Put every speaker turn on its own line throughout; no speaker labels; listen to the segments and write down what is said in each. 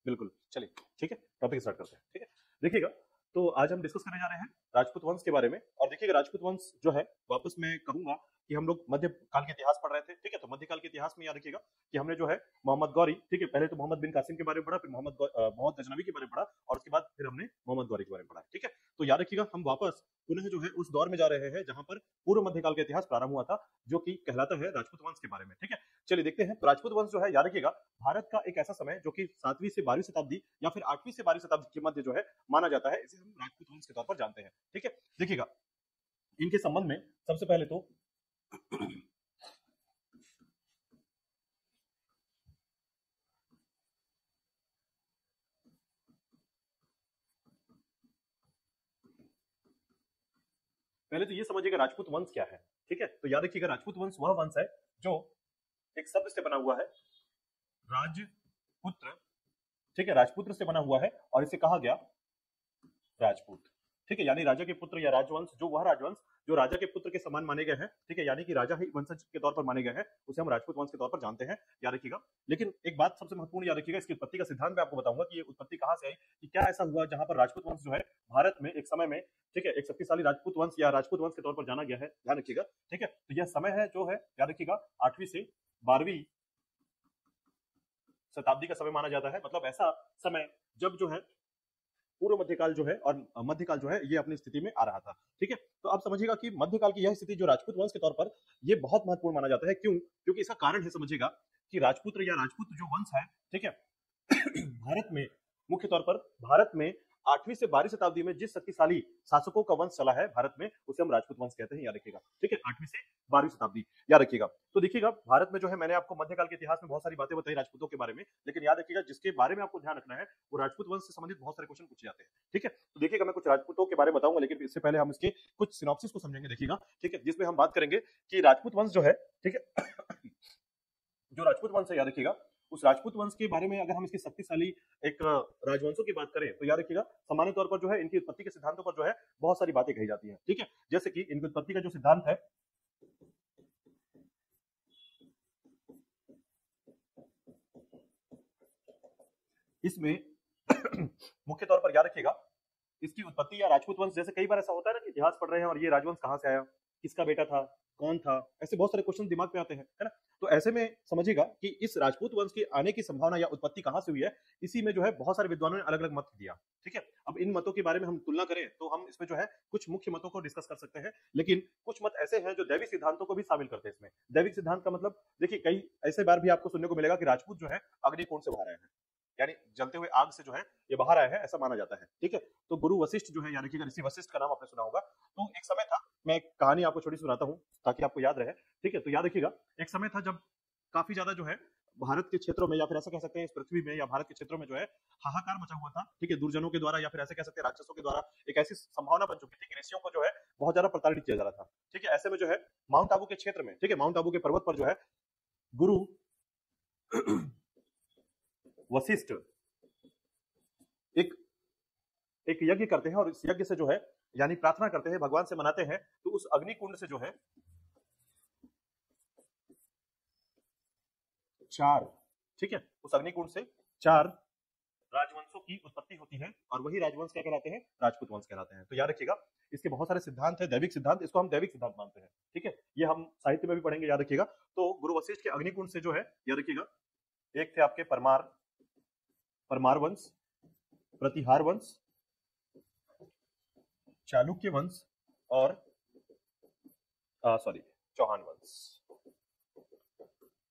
बिल्कुल, चलिए ठीक है, टॉपिक स्टार्ट करते हैं। ठीक है, देखिएगा, तो आज हम डिस्कस करने जा रहे हैं राजपूत वंश के बारे में। और देखिएगा, राजपूत वंश जो है, वापस मैं कहूंगा कि हम लोग मध्य काल के इतिहास पढ़ रहे थे। ठीक है, तो मध्य काल के इतिहास में याद रखिएगा कि हमने जो है मोहम्मद गौरी, ठीक है, पहले तो मोहम्मद बिन कासिम के बारे में पढ़ा, फिर मोहम्मद गजनवी के बारे में पढ़ा, और उसके बाद फिर हमने मोहम्मद गौरी के बारे में पढ़ा। ठीक है, तो याद रखिएगा, हम वापस पुनः जो है उस दौर में जा रहे हैं जहां पर पूर्व मध्यकाल का इतिहास प्रारंभ हुआ था, जो कि कहलाता है राजपूत वंश के बारे में। ठीक है, चलिए देखते हैं। तो राजपूत वंश जो है, याद रखिएगा, भारत का एक ऐसा समय जो कि 7वीं से 12वीं शताब्दी या फिर 8वीं से 12वीं शताब्दी के मध्य जो है माना जाता है, इसे हम राजपूत वंश के तौर पर जानते हैं। ठीक है, देखिएगा, इनके संबंध में सबसे पहले तो पहले तो ये समझिएगा राजपूत वंश क्या है। ठीक है, तो याद रखिएगा, राजपूत वंश वह वंश है जो एक शब्द से बना हुआ है, राजपुत्र। ठीक है, राजपुत्र से बना हुआ है और इसे कहा गया राजपूत। ठीक है, यानी राजा के पुत्र या राजवंश, जो वह राजवंश जो राजा के पुत्र के समान माने गए हैं। ठीक है, यानी कि राजा ही वंशज के तौर पर माने गए हैं, उसे हम राजपूत वंश के तौर पर जानते हैं। याद रखिएगा, लेकिन एक बात सबसे महत्वपूर्ण याद रखिएगा, इसकी उत्पत्ति का सिद्धांत मैं आपको बताऊंगा कि ये उत्पत्ति कहां से आई, कि क्या ऐसा हुआ जहां पर राजपूत वंश जो है भारत में एक समय में, ठीक है, एक शक्तिशाली राजपूत वंश या राजपूत वंश के तौर पर जाना गया है। ध्यान रखिएगा, ठीक है, तो यह समय है जो है, याद रखिएगा, 8वीं से 12वीं शताब्दी का समय माना जाता है। मतलब ऐसा समय जब जो है पूर्व मध्यकाल जो है और मध्यकाल जो है ये अपनी स्थिति में आ रहा था। ठीक है, तो आप समझिएगा कि मध्यकाल की यह स्थिति जो राजपूत वंश के तौर पर ये बहुत महत्वपूर्ण माना जाता है। क्यों? क्योंकि इसका कारण है, समझिएगा, कि राजपुत्र या राजपूत जो वंश है, ठीक है, भारत में मुख्य तौर पर भारत में 8वीं से 12वीं शताब्दी में जिस शक्तिशाली शासकों का वंश चला है भारत में, उसे हम राजपूत वंश कहते हैं। याद रखिएगा, ठीक है, 8वीं से 12वीं शताब्दी, याद रखिएगा। तो देखिएगा, भारत में जो है, मैंने आपको मध्यकाल के इतिहास में बहुत सारी बातें बताई राजपूतों के बारे में, लेकिन याद रखिएगा, जिसके बारे में आपको ध्यान रखना है वो राजपूत वंश से संबंधित बहुत सारे क्वेश्चन पूछे जाते हैं। ठीक है, तो देखिएगा, मैं कुछ राजपूतों के बारे में बताऊंगा, लेकिन इससे पहले हम इसके कुछ सिनॉप्सिस को समझेंगे। देखिएगा, ठीक है, जिसमें हम बात करेंगे कि राजपूत वंश जो है, ठीक है, जो राजपूत वंश है, याद रखिएगा, उस राजपूत वंश के बारे में अगर हम इसकी शक्तिशाली एक राजवंशों की बात करें, तो याद रखिएगा, सामान्य तौर पर जो है इनकी उत्पत्ति के सिद्धांतों पर जो है बहुत सारी बातें कही जाती हैं। ठीक है, जैसे कि इनकी उत्पत्ति का जो सिद्धांत है, इसमें मुख्य तौर पर याद रखिएगा, इसकी उत्पत्ति या राजपूत वंश, जैसे कई बार ऐसा होता है ना कि इतिहास पढ़ रहे हैं और ये राजवंश कहां से आया, किसका बेटा था, कौन था, ऐसे बहुत सारे क्वेश्चन दिमाग में आते हैं, है ना। तो ऐसे में समझिएगा कि इस राजपूत वंश के आने की संभावना या उत्पत्ति कहां से हुई है, इसी में जो है बहुत सारे विद्वानों ने अलग अलग मत दिया। ठीक है, अब इन मतों के बारे में हम तुलना करें तो हम इसमें जो है कुछ मुख्य मतों को डिस्कस कर सकते हैं, लेकिन कुछ मत ऐसे हैं जो दैविक सिद्धांतों को भी शामिल करते हैं इसमें। दैविक सिद्धांत का मतलब, देखिए, कई ऐसे बार भी आपको सुनने को मिलेगा कि राजपूत जो है अग्निकुंड से बाहर आए हैं, यानी जलते हुए आग से जो है ये बाहर आए हैं, ऐसा माना जाता है। ठीक है, तो गुरु वशिष्ठ जो है, यानी कि ऋषि वशिष्ठ का नाम आपने सुना होगा। तो एक समय था, मैं एक कहानी आपको छोटी सुनाता हूँ ताकि आपको याद रहे। ठीक है, तो याद रखिएगा, एक समय था जब काफी ज्यादा जो है भारत के क्षेत्रों में, या फिर ऐसा कह सकते हैं इस पृथ्वी में या भारत के क्षेत्रों में जो है हाहाकार मचा हुआ था। ठीक है, दुर्जनों के द्वारा या फिर ऐसे कह सकते हैं राक्षसों के द्वारा एक ऐसी संभावना बन चुकी थी कि ऋषियों को जो है बहुत ज्यादा प्रताड़ित किया जा रहा था। ठीक है, ऐसे में जो है माउंट आबू के क्षेत्र में, ठीक है, माउंट आबू के पर्वत पर जो है गुरु वशिष्ठ एक एक यज्ञ करते हैं, और इस यज्ञ से जो है, यानी प्रार्थना करते हैं, भगवान से मनाते हैं, तो उस अग्निकुंड से जो है 4, ठीक है, उस अग्निकुंड से 4 राजवंशों की उत्पत्ति होती है, और वही राजवंश क्या कहलाते हैं, राजपूत वंश कहलाते हैं। तो याद रखिएगा, इसके बहुत सारे सिद्धांत है, दैविक सिद्धांत, इसको हम दैविक सिद्धांत मानते हैं। ठीक है, ये हम साहित्य में भी पढ़ेंगे, याद रखिएगा। तो गुरु वशिष्ठ के अग्निकुंड से जो है, याद रखिएगा, एक थे आपके परमार वंश, प्रतिहार वंश, चालुक्य वंश और चौहान वंश।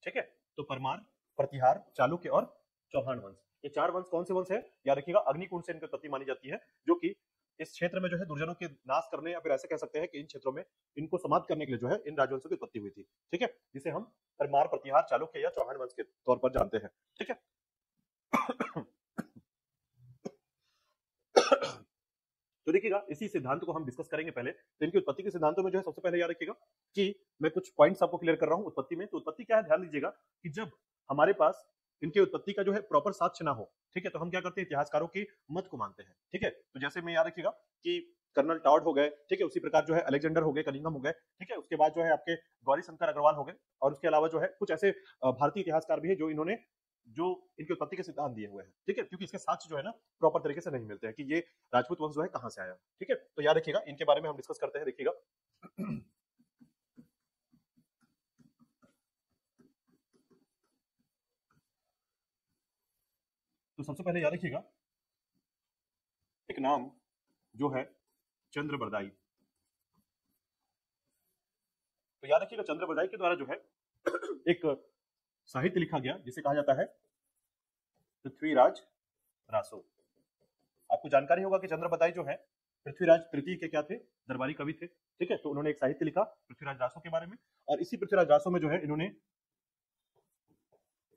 ठीक है, तो परमार, प्रतिहार, चालुक्य और चौहान वंश, ये 4 वंश कौन से वंश है, याद रखिएगा, अग्निकुंड से इनकी उत्पत्ति मानी जाती है, जो कि इस क्षेत्र में जो है दुर्जनों के नाश करने, या फिर ऐसे कह सकते हैं कि इन क्षेत्रों में इनको समाप्त करने के लिए जो है इन राजवंशों की उत्पत्ति हुई थी। ठीक है, जिसे हम परमार, प्रतिहार, चालुक्य या चौहान वंश के तौर पर जानते हैं। ठीक है, तो देखिएगा, इसी सिद्धांत को हम डिस्कस करेंगे पहले। तो इनकी उत्पत्ति के सिद्धांतों में जो है सबसे पहले याद रखिएगा कि मैं कुछ पॉइंट्स आपको क्लियर कर रहा हूं उत्पत्ति में। तो उत्पत्ति क्या है, ध्यान दीजिएगा कि जब हमारे पास इनकी उत्पत्ति का जो है प्रॉपर साक्ष्य ना हो, ठीक है, तो हम क्या करते हैं, इतिहासकारों के मत को मानते हैं। ठीक है, तो जैसे मैं याद रखिएगा कि कर्नल टॉड हो गए, ठीक है, उसी प्रकार जो है अलेक्जेंडर हो गए, कलिंगम हो गए, ठीक है, उसके बाद जो है आपके गौरी शंकर अग्रवाल हो गए, और उसके अलावा जो है कुछ ऐसे भारतीय इतिहासकार भी है जो इन्होंने जो इनकी उत्पत्ति के सिद्धांत दिए हुए हैं, ठीक है, क्योंकि इसके साक्ष्य जो है ना प्रॉपर तरीके से नहीं मिलते हैं कि ये राजपूत वंश जो है कहां से आया, ठीक है। तो याद रखिएगा, इनके बारे में हम डिस्कस करते हैं। देखिएगा तो सबसे पहले याद रखिएगा एक नाम जो है चंद्रबरदाई। तो याद रखिएगा चंद्रबरदाई के द्वारा जो है एक साहित्य लिखा गया जिसे कहा जाता है पृथ्वीराज रासो। आपको जानकारी होगा कि चंद्रबरदाई जो है पृथ्वीराज तृतीय के क्या थे, दरबारी कवि थे, ठीक है। तो उन्होंने एक साहित्य लिखा पृथ्वीराज रासो के बारे में, और इसी पृथ्वीराज रासो में जो है इन्होंने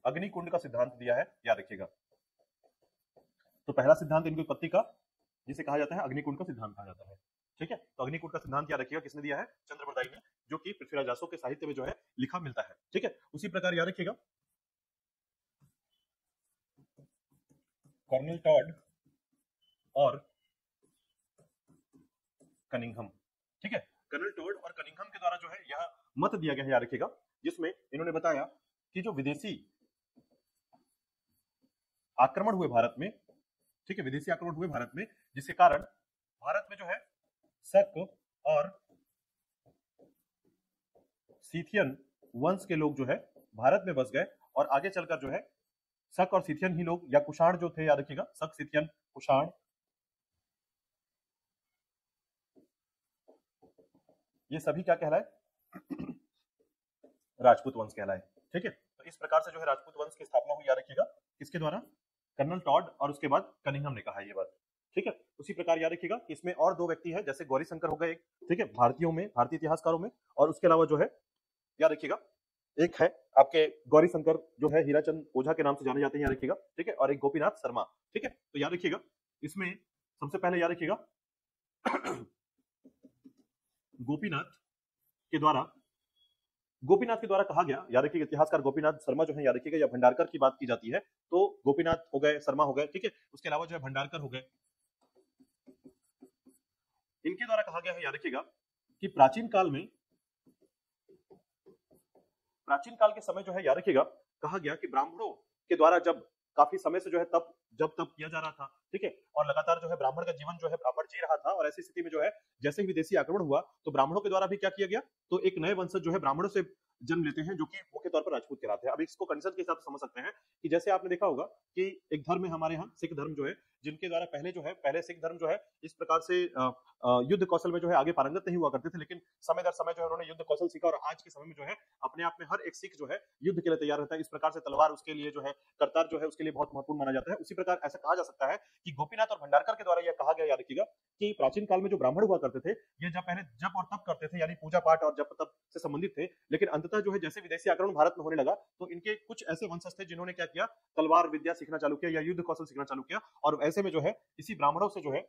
अग्निकुंड का सिद्धांत दिया है, याद रखिएगा। तो पहला सिद्धांत इनकी उत्पत्ति का जिसे कहा जाता है अग्निकुंड का सिद्धांत कहा जाता है, ठीक है। तो अग्निकुंड का सिद्धांत याद रखिएगा किसने दिया है, चंद्रबरदाई ने, जो कि पृथ्वीराज रासो के साहित्य में जो है लिखा मिलता है, ठीक है। उसी प्रकार याद रखिएगा कर्नल टॉड और कनिंघम, ठीक है। कर्नल टॉड और कनिंघम के द्वारा जो है यह मत दिया गया है, याद रखिएगा, जिसमें इन्होंने बताया कि जो विदेशी आक्रमण हुए भारत में, ठीक है, विदेशी आक्रमण हुए भारत में, जिसके कारण भारत में जो है शक और सीथियन वंश के लोग जो है भारत में बस गए, और आगे चलकर जो है शक और सीथियन ही लोग या कुषाण जो थे, याद रखिएगा, शक, सीथियन, कुषाण, ये सभी क्या कहलाए, राजपूत वंश कहलाए, ठीक है। तो इस प्रकार से जो है राजपूत वंश की स्थापना हुई, याद रखिएगा, किसके द्वारा, कर्नल टॉड और उसके बाद कनिंघम ने कहा ये बात, ठीक है। उसी प्रकार याद रखिएगा इसमें और दो व्यक्ति हैं, जैसे गौरी शंकर हो गए एक, ठीक है, भारतीयों में, भारतीय इतिहासकारों में, और उसके अलावा जो है याद रखिएगा एक है आपके गौरी शंकर जो है हीराचंद ओझा के नाम से जाने जाते हैं, याद रखिएगा, ठीक है, और एक गोपीनाथ शर्मा, ठीक है। तो याद रखिएगा इसमें सबसे पहले याद रखिएगा गोपीनाथ के द्वारा कहा गया, याद रखिएगा, इतिहासकार गोपीनाथ शर्मा जो है, याद रखिएगा, या भंडारकर की बात की जाती है तो गोपीनाथ हो गए, शर्मा हो गए, ठीक है। उसके अलावा जो है भंडारकर हो गए, इनके द्वारा कहा गया है, याद रखिएगा, कि प्राचीन काल के समय जो है, याद रखिएगा, कहा गया कि ब्राह्मणों के द्वारा जब काफी समय से जो है तप किया जा रहा था, ठीक है, और लगातार जो है ब्राह्मण का जीवन जो है ब्राह्मण जी रहा था, और ऐसी स्थिति में जो है जैसे ही विदेशी आक्रमण हुआ तो ब्राह्मणों के द्वारा भी क्या किया गया, तो एक नए वंशज जो है ब्राह्मणों से जन्म लेते हैं, जो कि मुख्य तौर पर राजपूत कहलाते हैं। अब इसको कंसेप्ट के हिसाब से समझ सकते हैं कि जैसे आपने देखा होगा कि एक धर्म है हमारे यहाँ, सिख धर्म जो है, जिनके द्वारा पहले सिख धर्म जो है इस प्रकार से युद्ध कौशल में जो है आगे पारंगत नहीं हुआ करते थे, लेकिन समय दर समय जो है उन्होंने युद्ध कौशल सीखा, और आज के समय में जो है अपने आप में हर एक सिख जो है युद्ध के लिए तैयार रहता है। इस प्रकार से तलवार उसके लिए जो है, करतार जो है उसके लिए बहुत महत्वपूर्ण माना जाता है। उसी प्रकार ऐसा कहा जा सकता है कि गोपीनाथ और भंडारकर के द्वारा यह कहा गया, याद रखिएगा, कि प्राचीन काल में जो ब्राह्मण हुआ करते थे ये जब पहले जप और तप करते थे, यानी पूजा पाठ और जप तप से संबंधित थे, लेकिन अंततः जो है जैसे विदेशी आक्रमण भारत में होने लगा तो इनके कुछ ऐसे वंशज थे जिन्होंने क्या किया, तलवार विद्या सीखना चालू किया या युद्ध कौशल सीखना चालू किया, और ऐसे में जो है इसी ब्राह्मणों से जो है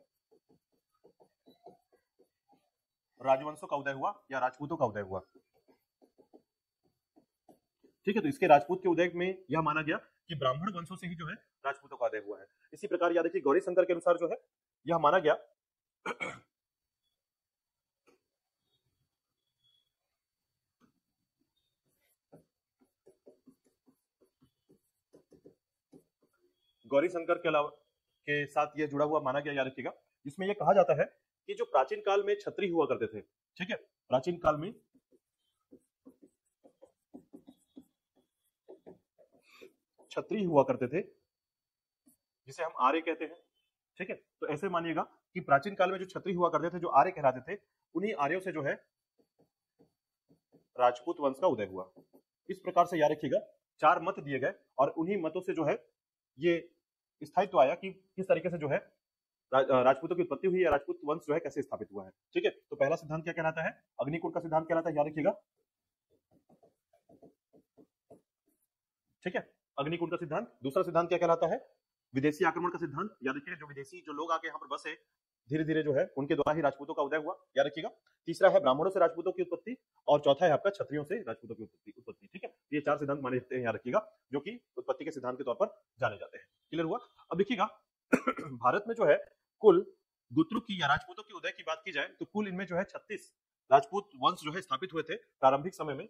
राजवंशों का उदय हुआ या राजपूतों का उदय हुआ, ठीक है। तो इसके राजपूत के उदय में यह माना गया कि ब्राह्मण वंशों से ही जो है राजपूतों का उदय हुआ है। इसी प्रकार याद रखिए गौरी शंकर के अनुसार जो है यह माना गया गौरी शंकर के अलावा के साथ यह जुड़ा हुआ माना गया, याद रखिएगा, जिसमें यह कहा जाता है कि जो प्राचीन काल में क्षत्रिय हुआ करते थे, ठीक है, प्राचीन काल में क्षत्रिय हुआ करते थे जिसे हम आर्य कहते हैं, ठीक है। तो ऐसे मानिएगा कि प्राचीन काल में जो क्षत्रिय हुआ करते थे, जो आर्य कहलाते थे, उन्हीं आर्यों से जो है राजपूत वंश का उदय हुआ। इस प्रकार से याद रखिएगा 4 मत दिए गए, और उन्हीं मतों से जो है ये स्थायित्व आया कि किस तरीके से जो है राजपूतों की उत्पत्ति हुई, या राजपूत वंश जो है कैसे स्थापित हुआ है, ठीक है। तो पहला सिद्धांत क्या कहलाता है, अग्निकुंड का सिद्धांत कहलाता है, याद रखिएगा, ठीक है, अग्निकुंड का सिद्धांत। दूसरा सिद्धांत क्या कहलाता है, विदेशी आक्रमण का सिद्धांत, याद रखिएगा, जो विदेशी जो लोग आके यहाँ पर बसे धीरे धीरे जो है उनके द्वारा ही राजपूतों का उदय हुआ, याद रखिएगा। तीसरा है ब्राह्मणों से राजपूतों की उत्पत्ति, और चौथा है आपका क्षत्रियों से राजपूतों की उत्पत्ति, ठीक है। ये 4 सिद्धांत माने जाते हैं, याद रखिएगा, जो कि उत्पत्ति के सिद्धांत के तौर पर जाने जाते हैं। क्लियर हुआ। अब देखिएगा भारत में जो है कुल गुत्रु की या राजपूतों के उदय की बात की जाए तो कुल इनमें जो है 36 राजपूत वंश जो है स्थापित हुए थे प्रारंभिक समय में।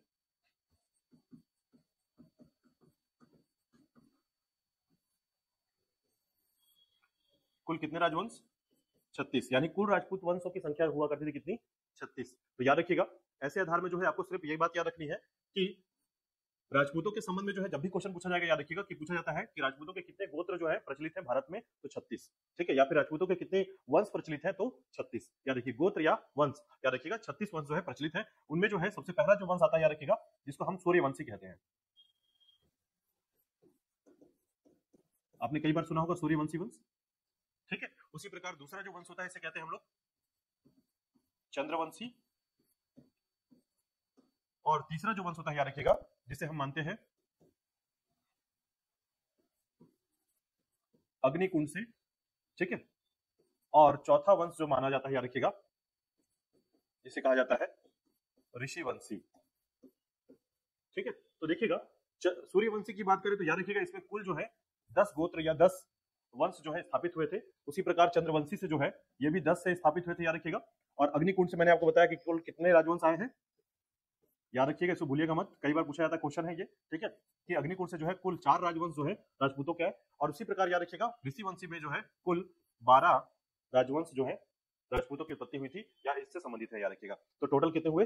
कुल कितने राजवंश? 36, यानी कुल राजपूत वंशों की संख्या हुआ करती थी कितनी? 36। तो याद रखिएगा, ऐसे आधार में जो है आपको सिर्फ यही बात याद रखनी है कि राजपूतों के संबंध में जो है जब भी क्वेश्चन पूछा जाएगा, याद रखिएगा कि पूछा जाता है कि राजपूतों के कितने गोत्र जो है प्रचलित है भारत में, तो 36, ठीक है, या फिर राजपूतों के कितने वंश प्रचलित है, तो 36। याद रखिए, गोत्र या वंश, याद रखिएगा 36 वंश जो है प्रचलित है। उनमें जो है सबसे पहला जो वंश आता है, याद रखिएगा, जिसको हम सूर्यवंशी कहते हैं। आपने कई बार सुना होगा सूर्यवंशी वंश, ठीक है। उसी प्रकार दूसरा जो वंश होता है इसे कहते हैं हम लोग चंद्रवंशी, और तीसरा जो वंश होता है, याद रखिएगा, जिसे हम मानते हैं अग्निकुंड से, ठीक है। और चौथा वंश जो माना जाता है, याद रखिएगा, जिसे कहा जाता है ऋषिवंशी, ठीक है। तो देखिएगा, सूर्यवंशी की बात करें तो याद रखिएगा इसमें कुल जो है 10 गोत्र या 10 वंश जो है स्थापित हुए थे। उसी प्रकार चंद्रवंशी से जो है ये भी 10 से स्थापित हुए थे, याद रखिएगा। और अग्निकुंड से मैंने आपको बताया कि कुल कितने राजवंश आए हैं, याद रखिएगा, इसको भूलिएगा मत, कई बार पूछा जाता है क्वेश्चन है ये, ठीक है, कि अग्निकुंड से जो है कुल 4 राजवंश जो है राजपूतों के है। और उसी प्रकार याद रखिएगा ऋषिवंशी में जो है कुल 12 राजवंश जो है राजपूतों की उत्पत्ति हुई थी या इससे संबंधित है, याद रखिएगा। तो टोटल कितने हुए?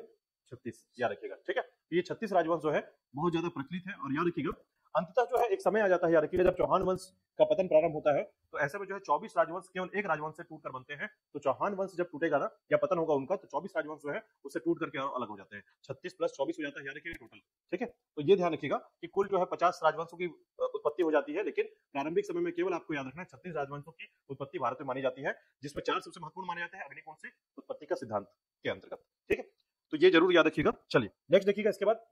36, याद रखिएगा, ठीक है। तो ये 36 राजवंश जो है बहुत ज्यादा प्रचलित है। और याद रखिएगा अंततः जो है एक समय आ जाता है, याद रखिएगा, जब चौहान वंश का पतन प्रारंभ होता है, तो ऐसे में जो है 24 राजवंश केवल एक राजवंश से टूटकर बनते हैं। तो चौहान वंश जब टूटेगा ना, या पतन होगा उनका, तो 24 राजवंश जो है उससे टूट करके अलग हो जाते हैं। 36 प्लस 24 हो जाता है, याद रखिएगा टोटल, ठीक है। तो ये ध्यान रखिएगा कि कुल जो है 50 राजवंशों की उत्पत्ति हो जाती है, लेकिन प्रारंभिक समय में केवल आपको याद रखना है 36 राजवंशों की उत्पत्ति भारत में मानी जाती है, जिसमें 4 सबसे महत्वपूर्ण माने जाते हैं अग्निकुंड से उत्पत्ति का सिद्धांत के अंतर्गत, ठीक है। तो ये जरूर याद रखिएगा। चलिए नेक्स्ट देखिएगा इसके बाद।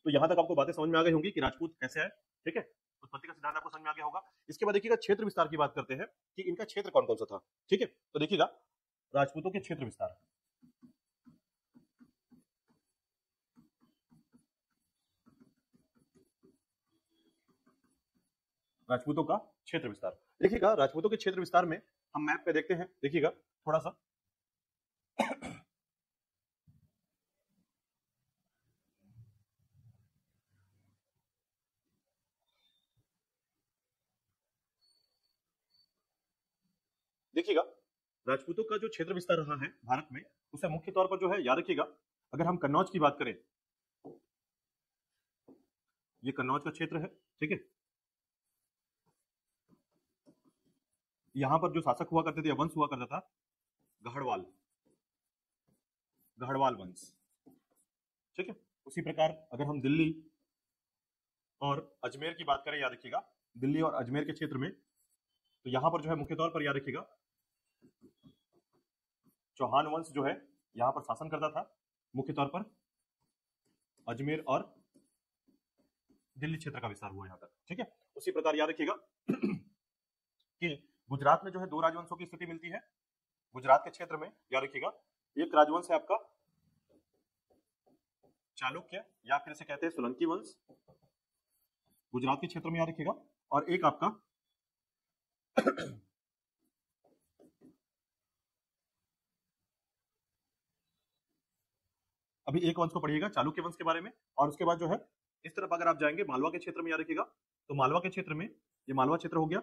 तो यहां तक आपको बातें समझ में आ गई होंगी कि राजपूत कैसे है, ठीक है, उत्पत्ति का सिद्धांत आपको समझ में आ गया होगा। इसके बाद देखिएगा क्षेत्र विस्तार की बात करते हैं कि इनका क्षेत्र कौन कौन सा था, ठीक है। तो देखिएगा राजपूतों के क्षेत्र विस्तार, राजपूतों का क्षेत्र विस्तार, देखिएगा राजपूतों के क्षेत्र विस्तार में हम मैप पे देखते हैं, देखिएगा थोड़ा सा। देखिएगा राजपूतों का जो क्षेत्र विस्तार रहा है भारत में, उसे मुख्य तौर पर जो है याद रखिएगा, अगर हम कन्नौज की बात करें, ये कन्नौज का क्षेत्र है, ठीक है। यहां पर जो शासक हुआ करते थे, वंश हुआ करता था गढ़वाल, गढ़वाल वंश, ठीक है। उसी प्रकार अगर हम दिल्ली और अजमेर की बात करें, याद रखिएगा, दिल्ली और अजमेर के क्षेत्र में, तो यहां पर जो है मुख्य तौर पर याद रखिएगा चौहान वंश जो है यहां पर शासन करता था, मुख्य तौर पर अजमेर और दिल्ली क्षेत्र का विस्तार हुआ यहां तक, ठीक है। उसी प्रकार याद रखिएगा कि गुजरात में जो है 2 राजवंशों की स्थिति मिलती है। गुजरात के क्षेत्र में याद रखिएगा एक राजवंश है आपका चालुक्य, या फिर इसे कहते हैं सोलंकी वंश, गुजरात के क्षेत्र में याद रखिएगा। और एक आपका अभी एक वंश को पढ़िएगा चालुक्य वंश के बारे में। और उसके बाद जो है इस तरफ अगर आप जाएंगे मालवा के क्षेत्र में, याद रखिएगा, तो मालवा के क्षेत्र में, ये मालवा क्षेत्र हो गया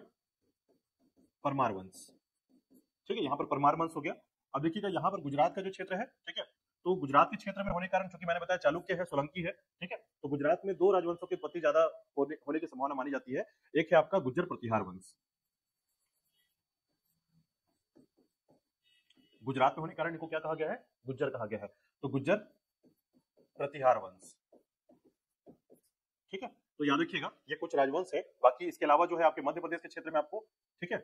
परमार वंश, ठीक है, यहाँ पर परमार वंश हो गया। अब देखिएगा यहाँ पर गुजरात का जो क्षेत्र है, ठीक है, तो गुजरात के क्षेत्र में होने के कारण, चूंकि मैंने बताया चालुक्य है, सोलंकी है, ठीक है, तो गुजरात में 2 राजवंशों की उत्पत्ति ज्यादा होने की संभावना मानी जाती है। एक है आपका गुज्जर प्रतिहार वंश, गुजरात में होने के कारण इनको क्या कहा गया है? गुज्जर कहा गया है। तो गुज्जर प्रतिहार वंश, ठीक है। तो याद रखिएगा ये कुछ राजवंश है। बाकी इसके अलावा जो है आपके मध्य प्रदेश के क्षेत्र में आपको, ठीक है,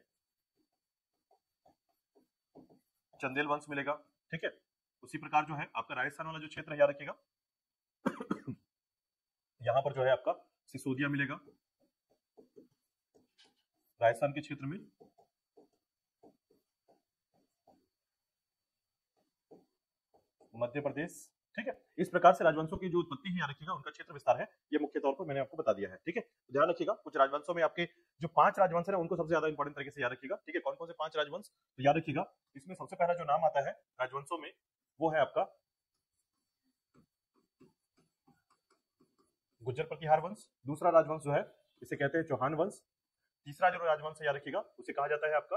चंदेल वंश मिलेगा, ठीक है। उसी प्रकार जो है आपका राजस्थान वाला जो क्षेत्र है, याद रखिएगा यहां पर जो है आपका सिसोदिया मिलेगा राजस्थान के क्षेत्र में। मध्य प्रदेश, ठीक है। इस प्रकार से राजवंशों की जो उत्पत्ति है, याद रखिएगा उनका क्षेत्र विस्तार है, ये मुख्य तौर पर मैंने आपको बता दिया है, ठीक है। ध्यान रखिएगा कुछ राजवंशों में आपके जो 5 राजवंश है उनको सबसे ज्यादा इंपॉर्टेंट तरीके से याद रखिएगा, ठीक है। कौन कौन से 5 राजवंश? तो याद रखिएगा इसमें सबसे पहला जो नाम आता है राजवंशों में, वो है आपका गुज्जर प्रतिहार वंश। दूसरा राजवंश जो है इसे कहते हैं चौहान वंश। तीसरा जो राजवंश है याद रखिएगा उसे कहा जाता है आपका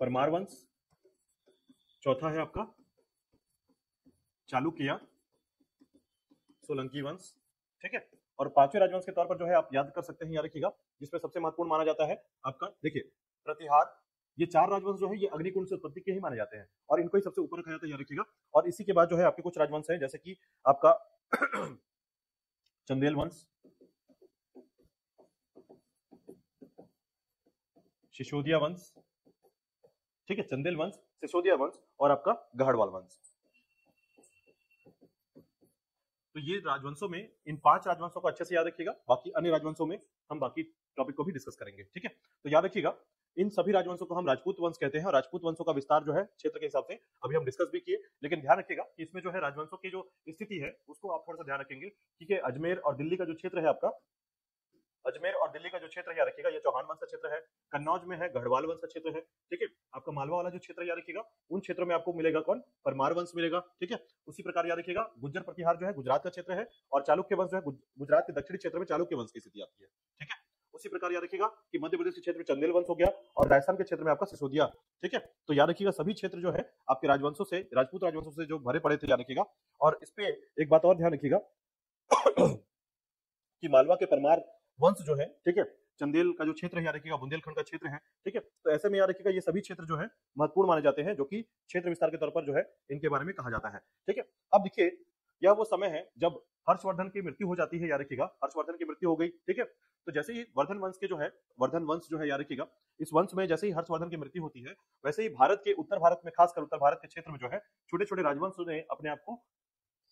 परमार वंश, चौथा है आपका चालुक्य सोलंकी वंश, ठीक है। और पांचवें राजवंश के तौर पर जो है आप याद कर सकते हैं, याद रखिएगा, जिसमें सबसे महत्वपूर्ण माना जाता है आपका, देखिए, प्रतिहार। ये चार राजवंश जो है ये अग्निकुंड से उत्पत्ति के ही माने जाते हैं और इनको ही सबसे ऊपर रखा जाता है, याद रखिएगा। और इसी के बाद जो है आपके कुछ राजवंश हैं, जैसे कि आपका चंदेल वंश, सिसोदिया वंश, ठीक है, चंदेल वंश, सिसोदिया वंश और आपका गढ़वाल वंश। तो ये राजवंशों में इन पांच राजवंशों को अच्छे से याद रखिएगा, बाकी अन्य राजवंशों में हम बाकी टॉपिक को भी डिस्कस करेंगे, ठीक है। तो याद रखिएगा इन सभी राजवंशों को हम राजपूत वंश कहते हैं और राजपूत वंशों का विस्तार जो है क्षेत्र के हिसाब से अभी हम डिस्कस भी किए, लेकिन ध्यान रखिएगा कि इसमें जो है राजवंशों की जो स्थिति है उसको आप थोड़ा सा ध्यान रखेंगे, ठीक है। अजमेर और दिल्ली का जो क्षेत्र है आपका, अजमेर और दिल्ली का जो क्षेत्र है याद रखिएगा ये चौहान वंश का क्षेत्र है, कन्नौज में है गढ़वाल वंश का क्षेत्र है, ठीक है। आपका मालवा वाला जो क्षेत्र याद रखिएगा उन क्षेत्रों में आपको मिलेगा कौन, परमार वंश मिलेगा, ठीक है। उसी प्रकार याद रखिएगा गुज्जर प्रतिहार जो है गुजरात का क्षेत्र है और चालुक्य वंश जो है गुजरात के दक्षिणी क्षेत्र में चालुक्य वंश की स्थिति आती है, ठीक है। उसी प्रकार याद रखिएगा कि मध्य प्रदेश के क्षेत्र में चंदेल वंश हो गया और राजस्थान के क्षेत्र में आपका सिसोदिया, ठीक है। तो याद रखिएगा सभी क्षेत्र जो है आपके राजवंशों से, राजपूत राजवंशों से जो भरे पड़े थे, याद रखिएगा। और इस पे एक बात और ध्यान रखिएगा कि मालवा के परमार वंश जो है, ठीक है, चंदेल का जो क्षेत्र है याद रखिएगा बुंदेलखंड का क्षेत्र है, ठीक है। तो ऐसे में याद रखिएगा ये सभी क्षेत्र जो है महत्वपूर्ण माने जाते हैं, जो कि क्षेत्र विस्तार के तौर पर जो है इनके बारे में कहा जाता है, ठीक है। अब देखिए यह वो समय है जब हर्षवर्धन की मृत्यु हो जाती है, याद रखिएगा हर्षवर्धन की मृत्यु हो गई, ठीक है। तो जैसे ही वर्धन वंश के जो है, वर्धन वंश जो है याद रखिएगा, इस वंश में जैसे ही हर्षवर्धन की मृत्यु होती है वैसे ही भारत के उत्तर भारत में, खासकर उत्तर भारत के क्षेत्र में जो है छोटे छोटे राजवंश ने अपने आप को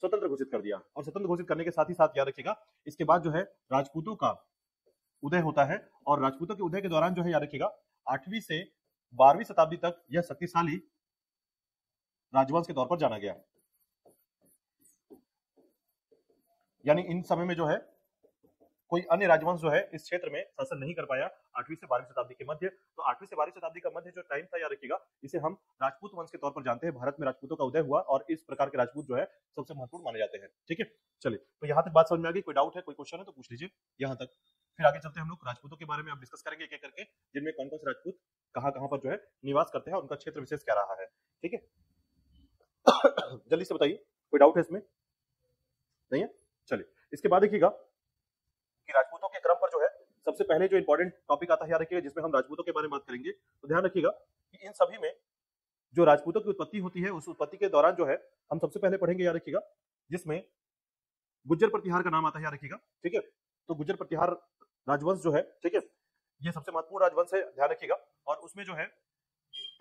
स्वतंत्र घोषित कर दिया और स्वतंत्र घोषित करने के साथ ही साथ याद रखिएगा इसके बाद जो है राजपूतों का उदय होता है और राजपूतों के उदय के दौरान जो है याद रखिएगा 8वीं से 12वीं शताब्दी तक यह शक्तिशाली राजवंश के तौर पर जाना गया। यानी इन समय में जो है कोई अन्य राजवंश जो है इस क्षेत्र में शासन नहीं कर पाया 8वीं से 12वीं शताब्दी के मध्य। तो 8वीं से 12वीं शताब्दी का मध्य जो टाइम था याद रखिएगा इसे हम राजपूत वंश के तौर पर जानते हैं। भारत में राजपूतों का उदय हुआ और इस प्रकार के राजपूत जो है सबसे महत्वपूर्ण माने जाते हैं, ठीक है। चलिए, तो यहाँ तक बात समझ में आ गई? कोई डाउट है, कोई क्वेश्चन है तो पूछ लीजिए यहाँ तक। फिर आगे चलते हैं हम लोग राजपूतों के बारे में अब डिस्कस करेंगे एक एक करके, जिनमें कौन कौन से राजपूत कहाँ कहाँ पर जो है निवास करते हैं और उनका क्षेत्र विशेष क्या रहा है, ठीक है। जल्दी से बताइए, कोई डाउट है इसमें? नहीं है? चलिए, इसके बाद देखिएगा कि राजपूतों के क्रम पर जो है सबसे पहले जो इंपॉर्टेंट टॉपिक आता है याद रखिएगा, जिसमें हम राजपूतों के बारे में बात करेंगे। तो ध्यान रखिएगा कि इन सभी में जो राजपूतों की उत्पत्ति होती है उस उत्पत्ति के दौरान जो है हम सबसे पहले पढ़ेंगे याद रखिएगा, जिसमें गुज्जर प्रतिहार का नाम आता है, याद रखिएगा, ठीक है। तो गुज्जर प्रतिहार राजवंश जो है, ठीक है, ये सबसे महत्वपूर्ण राजवंश है, ध्यान रखिएगा। और उसमें जो है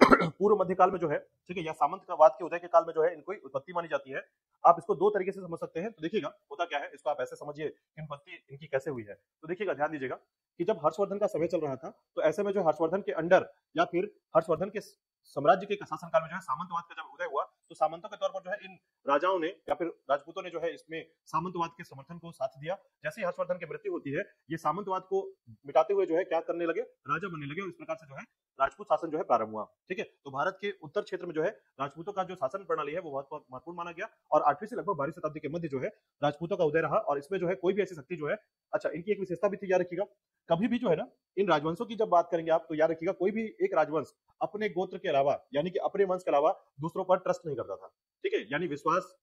पूर्व मध्यकाल में जो है, ठीक है, या सामंतवाद के उदय के काल में जो है इनको उत्पत्ति मानी जाती है। आप इसको दो तरीके से समझ सकते हैं। तो देखिएगा होता क्या है, इसको आप ऐसे समझिए कि उत्पत्ति इनकी कैसे हुई है। तो देखिएगा, ध्यान दीजिएगा कि जब हर्षवर्धन का समय चल रहा था तो ऐसे में जो हर्षवर्धन के अंडर या फिर हर्षवर्धन के साम्राज्य के शासनकाल में जो है सामंतवाद का जब उदय हुआ तो सामंतों के तौर पर जो है इन राजाओं ने या फिर राजपूतों ने जो है इसमें सामंतवाद के समर्थन को साथ दिया। जैसे ही हर्षवर्धन की मृत्यु होती है ये सामंतवाद को मिटाते हुए जो है क्या करने लगे, राजा बनने लगे और इस प्रकार से जो है राजपूत शासन जो है प्रारंभ हुआ, ठीक है। तो भारत के उत्तर क्षेत्र में जो है राजपूतों का जो शासन प्रणाली है वो बहुत महत्वपूर्ण माना गया और 8वीं से लगभग 12वीं शताब्दी के मध्य जो है राजपूतों का उदय रहा। और इसमें जो है कोई भी ऐसी शक्ति जो है, अच्छा, इनकी एक विशेषता भी थी, याद रखिएगा, कभी भी जो है ना इन राजवंशों की जब बात करेंगे आप तो याद रखिएगा कोई भी एक राजवंश अपने गोत्र के अलावा यानी कि अपने वंश के अलावा दूसरों पर ट्रस्ट नहीं करता था, ठीक है, यानी विश्वास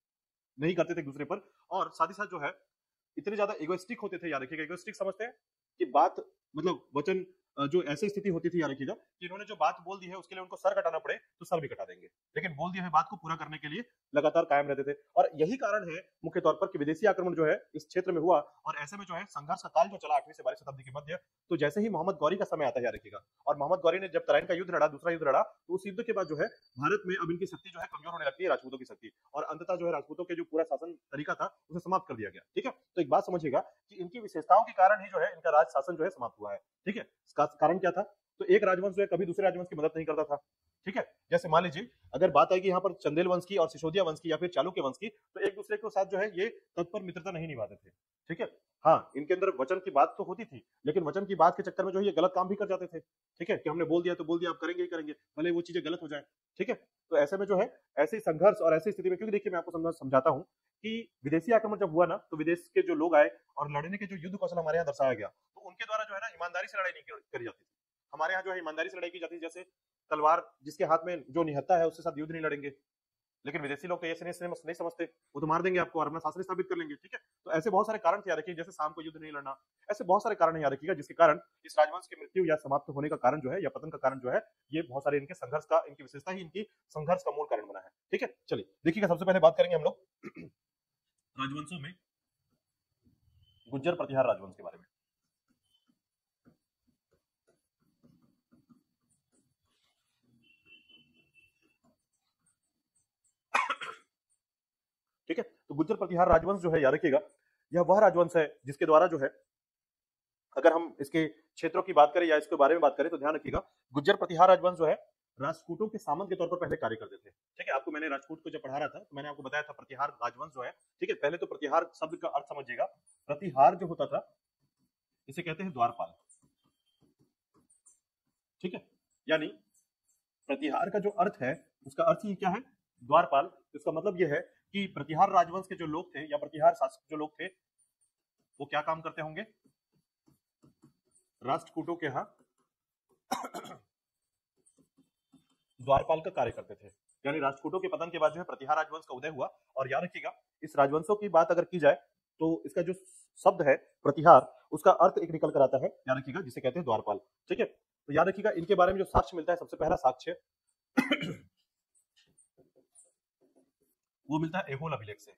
नहीं करते थे एक दूसरे पर। और साथ ही साथ जो है इतने ज्यादा इगोइस्टिक होते थे, याद रखिएगा, इगोइस्टिक समझते हैं कि बात मतलब वचन जो ऐसी स्थिति होती थी, याद रखिएगा, कि इन्होंने जो बात बोल दी है उसके लिए उनको सर कटाना पड़े तो सर भी कटा देंगे, लेकिन बोल दिया है बात को पूरा करने के लिए लगातार कायम रहते थे। और यही कारण है मुख्य तौर पर कि विदेशी आक्रमण जो है इस क्षेत्र में हुआ और ऐसे में जो है संघर्ष का काल जो चला 8वीं से 12वीं शताब्दी के मध्य। तो जैसे ही मोहम्मद गौरी का समय आता है, याद रखिएगा, और मोहम्मद गौरी ने जब तराइन का युद्ध लड़ा, दूसरा युद्ध लड़ा, तो उस युद्ध के बाद जो है भारत में अब इनकी शक्ति जो है कमजोर होने लगती है, राजपूतों की शक्ति, और अंततः जो है राजपूतों के जो पूरा शासन तरीका था उसे समाप्त कर दिया गया, ठीक है। तो एक बात समझिएगा कि इनकी विशेषताओं के कारण ही जो है इनका राज शासन जो है समाप्त हुआ है, ठीक है। इसका कारण क्या था? तो एक राजवंश जो है कभी दूसरे राजवंश की मदद नहीं करता था, ठीक है। जैसे मान लीजिए अगर बात आएगी यहाँ पर चंदेल वंश की और सिसोदिया वंश की या फिर चालुक्य वंश की, तो एक दूसरे के साथ जो है ये तत्पर मित्रता नहीं निभाते थे, ठीक है। हाँ, इनके अंदर वचन की बात तो होती थी, लेकिन वचन की बात के चक्कर में जो है ये गलत काम भी कर जाते थे, ठीक है, कि हमने बोल दिया तो बोल दिया, आप करेंगे ही करेंगे, भले वो चीजें गलत हो जाए, ठीक है। तो ऐसे में जो है ऐसे संघर्ष और ऐसी स्थिति में, क्योंकि देखिए मैं आपको समझाता हूँ कि विदेशी आक्रमण जब हुआ ना तो विदेश के जो लोग आए और लड़ने के जो युद्ध कौशल हमारे यहाँ दर्शाया गया, तो उनके उनके द्वारा जो है ना ईमानदारी से लड़ाई नहीं करी जाती थी। हमारे यहाँ जो है ईमानदारी से लड़ाई की जाती है, जैसे तलवार जिसके हाथ में जो निहत्था है उसके साथ युद्ध नहीं लड़ेंगे। लेकिन विदेशी लोग तो ऐसे नहीं समझते, वो तो मार देंगे आपको और अपना शासन स्थापित कर लेंगे। ठीक है, तो ऐसे बहुत सारे कारण थे याद रखिए, जैसे शाम को युद्ध नहीं लड़ना, ऐसे बहुत सारे कारण याद रखिएगा जिसके कारण इस राजवंश की मृत्यु या समाप्त होने का कारण जो है या पतन का कारण जो है, ये बहुत सारे इनके संघर्ष का, इनकी विशेषता ही इनकी संघर्ष का मूल कारण बना है। ठीक है, चलिए देखिएगा, सबसे पहले बात करेंगे हम लोग राजवंशों में गुज्जर प्रतिहार राजवंश के बारे में। ठीक है, तो गुज्जर प्रतिहार राजवंश जो है याद रखिएगा, यह वह राजवंश है जिसके द्वारा जो है, अगर हम इसके क्षेत्रों की बात करें या इसके बारे में बात करें तो ध्यान रखिएगा, गुज्जर प्रतिहार राजवंश जो है राजपूतों के सामंत के तौर पर पहले कार्य करते थे। ठीक है, आपको मैंने राजपूत को जब पढ़ा रहा था तो मैंने आपको बताया था प्रतिहार राजवंश जो है, ठीक है, पहले तो प्रतिहार शब्द का अर्थ समझिएगा। प्रतिहार जो होता था इसे कहते हैं द्वारपाल। ठीक है, यानी प्रतिहार का जो अर्थ है उसका अर्थ ही क्या है, द्वारपाल। इसका मतलब यह है कि प्रतिहार राजवंश के जो लोग थे या प्रतिहार शासक जो लोग थे वो क्या काम करते होंगे, राष्ट्रकूटों के यहाँ द्वारपाल का कार्य करते थे। यानी राष्ट्रकूटों के पतन के बाद जो है प्रतिहार राजवंश का उदय हुआ। और याद रखिएगा, इस राजवंशों की बात अगर की जाए तो इसका जो शब्द है प्रतिहार, उसका अर्थ एक निकल कर आता है, याद रखिएगा, जिसे कहते हैं द्वारपाल। ठीक है, तो याद रखिएगा इनके बारे में जो साक्ष्य मिलता है, सबसे पहला साक्ष्य वो मिलता है एहोल अभिलेख से।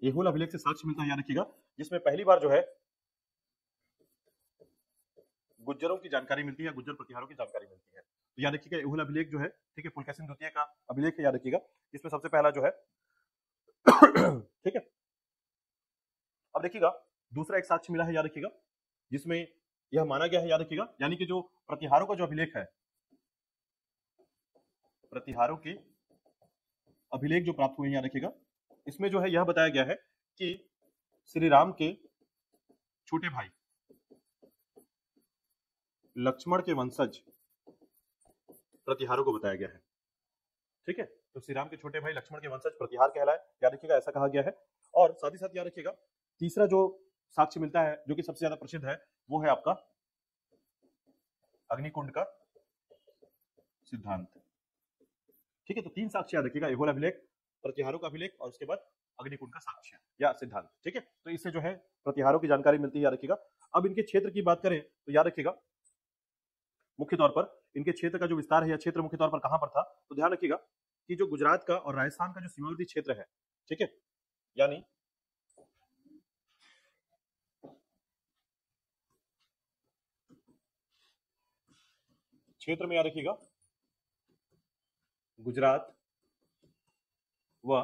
एहोल अभिलेख से साक्ष्य मिलता है, याद रखिएगा, जिसमें पहली बार जो है गुज्जरों की जानकारी मिलती है, गुज्जर प्रतिहारों की जानकारी मिलती है। तो याद रखिएगा एहोल अभिलेख जो है, ठीक है, पुलकेशिन द्वितीय का अभिलेख है, याद रखिएगा, इसमें सबसे पहला जो है ठीक है। अब देखिएगा दूसरा एक साक्ष्य मिला है, याद रखिएगा, जिसमें यह माना गया है, याद रखिएगा, यानी कि जो प्रतिहारों का जो अभिलेख है, प्रतिहारों के अभिलेख जो प्राप्त हुए हैं, याद रखिएगा, इसमें जो है यह बताया गया है कि श्री राम के छोटे भाई लक्ष्मण के वंशज प्रतिहारों को बताया गया है। ठीक है, तो श्री राम के छोटे भाई लक्ष्मण के वंशज प्रतिहार कहलाए, याद रखिएगा, ऐसा कहा गया है। और साथ ही साथ याद रखिएगा तीसरा जो साक्ष्य मिलता है जो कि सबसे ज्यादा प्रसिद्ध है, वो है आपका अग्निकुंड का सिद्धांत। ठीक है, तो तीन साक्ष्य याद रखिएगा, एहोल अभिलेख, प्रतिहारों का अभिलेख और उसके बाद अग्निकुंड का साक्ष्य या सिद्धांत। ठीक है, तो इससे जो है प्रतिहारों की जानकारी मिलती है, याद रखिएगा। अब इनके क्षेत्र की बात करें तो याद रखिएगा मुख्य तौर पर इनके क्षेत्र का जो विस्तार है या क्षेत्र मुख्य तौर पर कहां पर था, तो ध्यान रखिएगा कि जो गुजरात का और राजस्थान का जो सीमावर्ती क्षेत्र है, ठीक है, यानी क्षेत्र में याद रखिएगा गुजरात व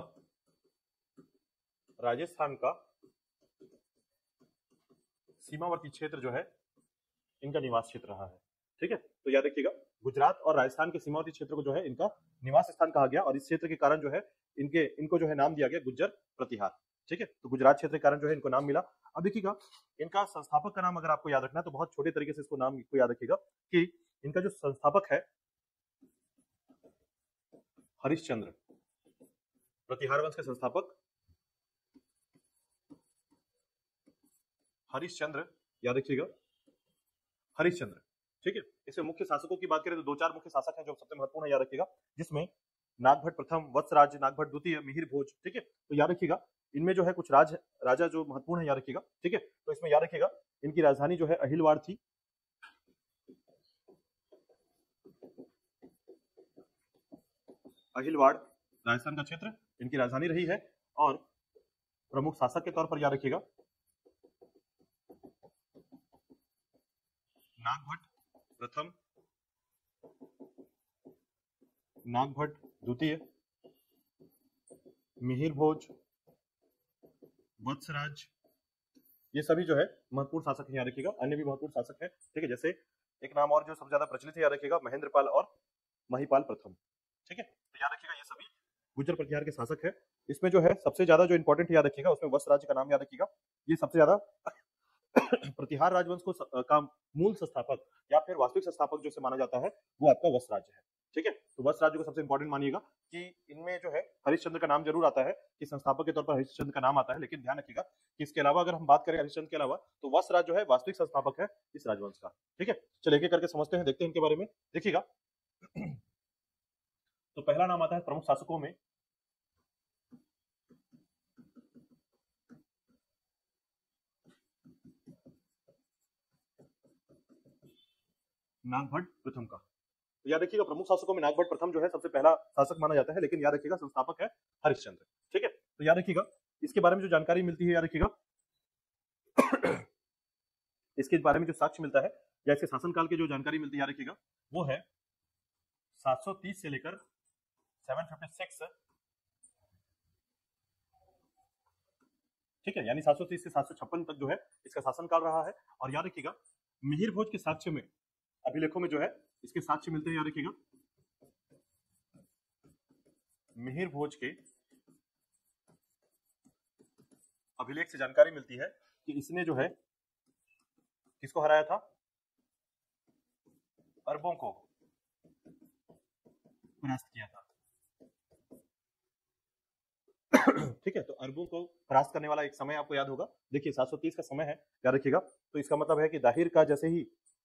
राजस्थान का सीमावर्ती क्षेत्र जो है इनका निवास क्षेत्र रहा है। ठीक है, तो याद रखिएगा गुजरात और राजस्थान के सीमावर्ती क्षेत्र को जो है इनका निवास स्थान कहा गया और इस क्षेत्र के कारण जो है इनको जो है नाम दिया गया गुज्जर प्रतिहार। ठीक है, तो गुजरात क्षेत्र के कारण जो है इनको नाम मिला। अब देखिएगा इनका संस्थापक का नाम अगर आपको याद रखना है तो बहुत छोटे तरीके से इसको नाम को याद रखिएगा कि इनका जो संस्थापक है हरिश्चंद्र, प्रतिहार वंश के संस्थापक हरिश्चंद्र, याद रखिएगा हरिश्चंद्र। ठीक है, इसमें मुख्य शासकों की बात करें तो दो चार मुख्य शासक हैं जो सबसे महत्वपूर्ण है, याद रखिएगा, जिसमें नागभट्ट प्रथम, वत्सराज, नागभट्ट द्वितीय, मिहिर भोज। ठीक है, तो याद रखिएगा इनमें जो है कुछ राजा जो महत्वपूर्ण है, याद रखिएगा। ठीक है, तो इसमें याद रखिएगा इनकी राजधानी जो है अहिलवाड़ थी। अहिलवाड़ राजस्थान का क्षेत्र इनकी राजधानी रही है और प्रमुख शासक के तौर पर याद रखिएगा नागभट्ट प्रथम, नागभट्ट द्वितीय, मिहिर भोज, वत्सराज, ये सभी जो है महत्वपूर्ण शासक हैं, याद रखिएगा। अन्य भी महत्वपूर्ण शासक हैं, ठीक है, जैसे एक नाम और जो सबसे ज्यादा प्रचलित है, याद रखिएगा महेंद्रपाल और महिपाल प्रथम। ठीक है, तो याद रखिएगा ये सभी गुज्जर प्रतिहार के शासक है। इसमें जो है सबसे ज्यादा जो इंपॉर्टेंट याद रखिएगा उसमें वत्सराज का नाम याद रखिएगा। ये सबसे ज्यादा प्रतिहार राजवंश को का मूल संस्थापक या फिर वास्तविक संस्थापक जो से माना जाता है वो आपका वत्सराज है। ठीक है, तो वत्स राज्य को सबसे इंपॉर्टेंट मानिएगा कि इनमें जो है हरिश्चंद्र का नाम जरूर आता है, कि संस्थापक के तौर पर हरिश्चंद्र का नाम आता है, लेकिन ध्यान रखिएगा कि इसके अलावा अगर हम बात करें हरिश्चंद्र के अलावा, तो वत्स राज जो है वास्तविक संस्थापक है इस राजवंश का। ठीक है, चलिए एक एक करके समझते हैं, देखते हैं इनके बारे में। देखिएगा तो पहला नाम आता है प्रमुख शासकों में नागभट्ट प्रथम का। तो याद रखिएगा प्रमुख शासकों में नागभट्ट प्रथम जो है सबसे पहला शासक माना जाता है, लेकिन याद रखिएगा संस्थापक है हरिश्चंद्र। ठीक है, तो याद रखिएगा इसके बारे में जो जानकारी मिलती है, याद रखिएगा इसके बारे में जो साक्ष्य मिलता है या इसके शासनकाल की जो जानकारी मिलती है, याद रखिएगा वो है 730 से लेकर 756। ठीक है, यानी 730 से 756 तक जो है इसका शासनकाल रहा है। और याद रखिएगा मिहिर भोज के साक्ष्य में, अभिलेखों में जो है इसके साक्ष्य मिलते हैं, याद रखिएगा मिहिर भोज के अभिलेख से जानकारी मिलती है कि इसने जो है किसको हराया था, अरबों को परास्त किया था। ठीक है, तो अरबों को परास्त करने वाला एक समय आपको याद होगा, देखिए 730 का समय है, याद रखिएगा। तो इसका मतलब है कि दाहिर का जैसे ही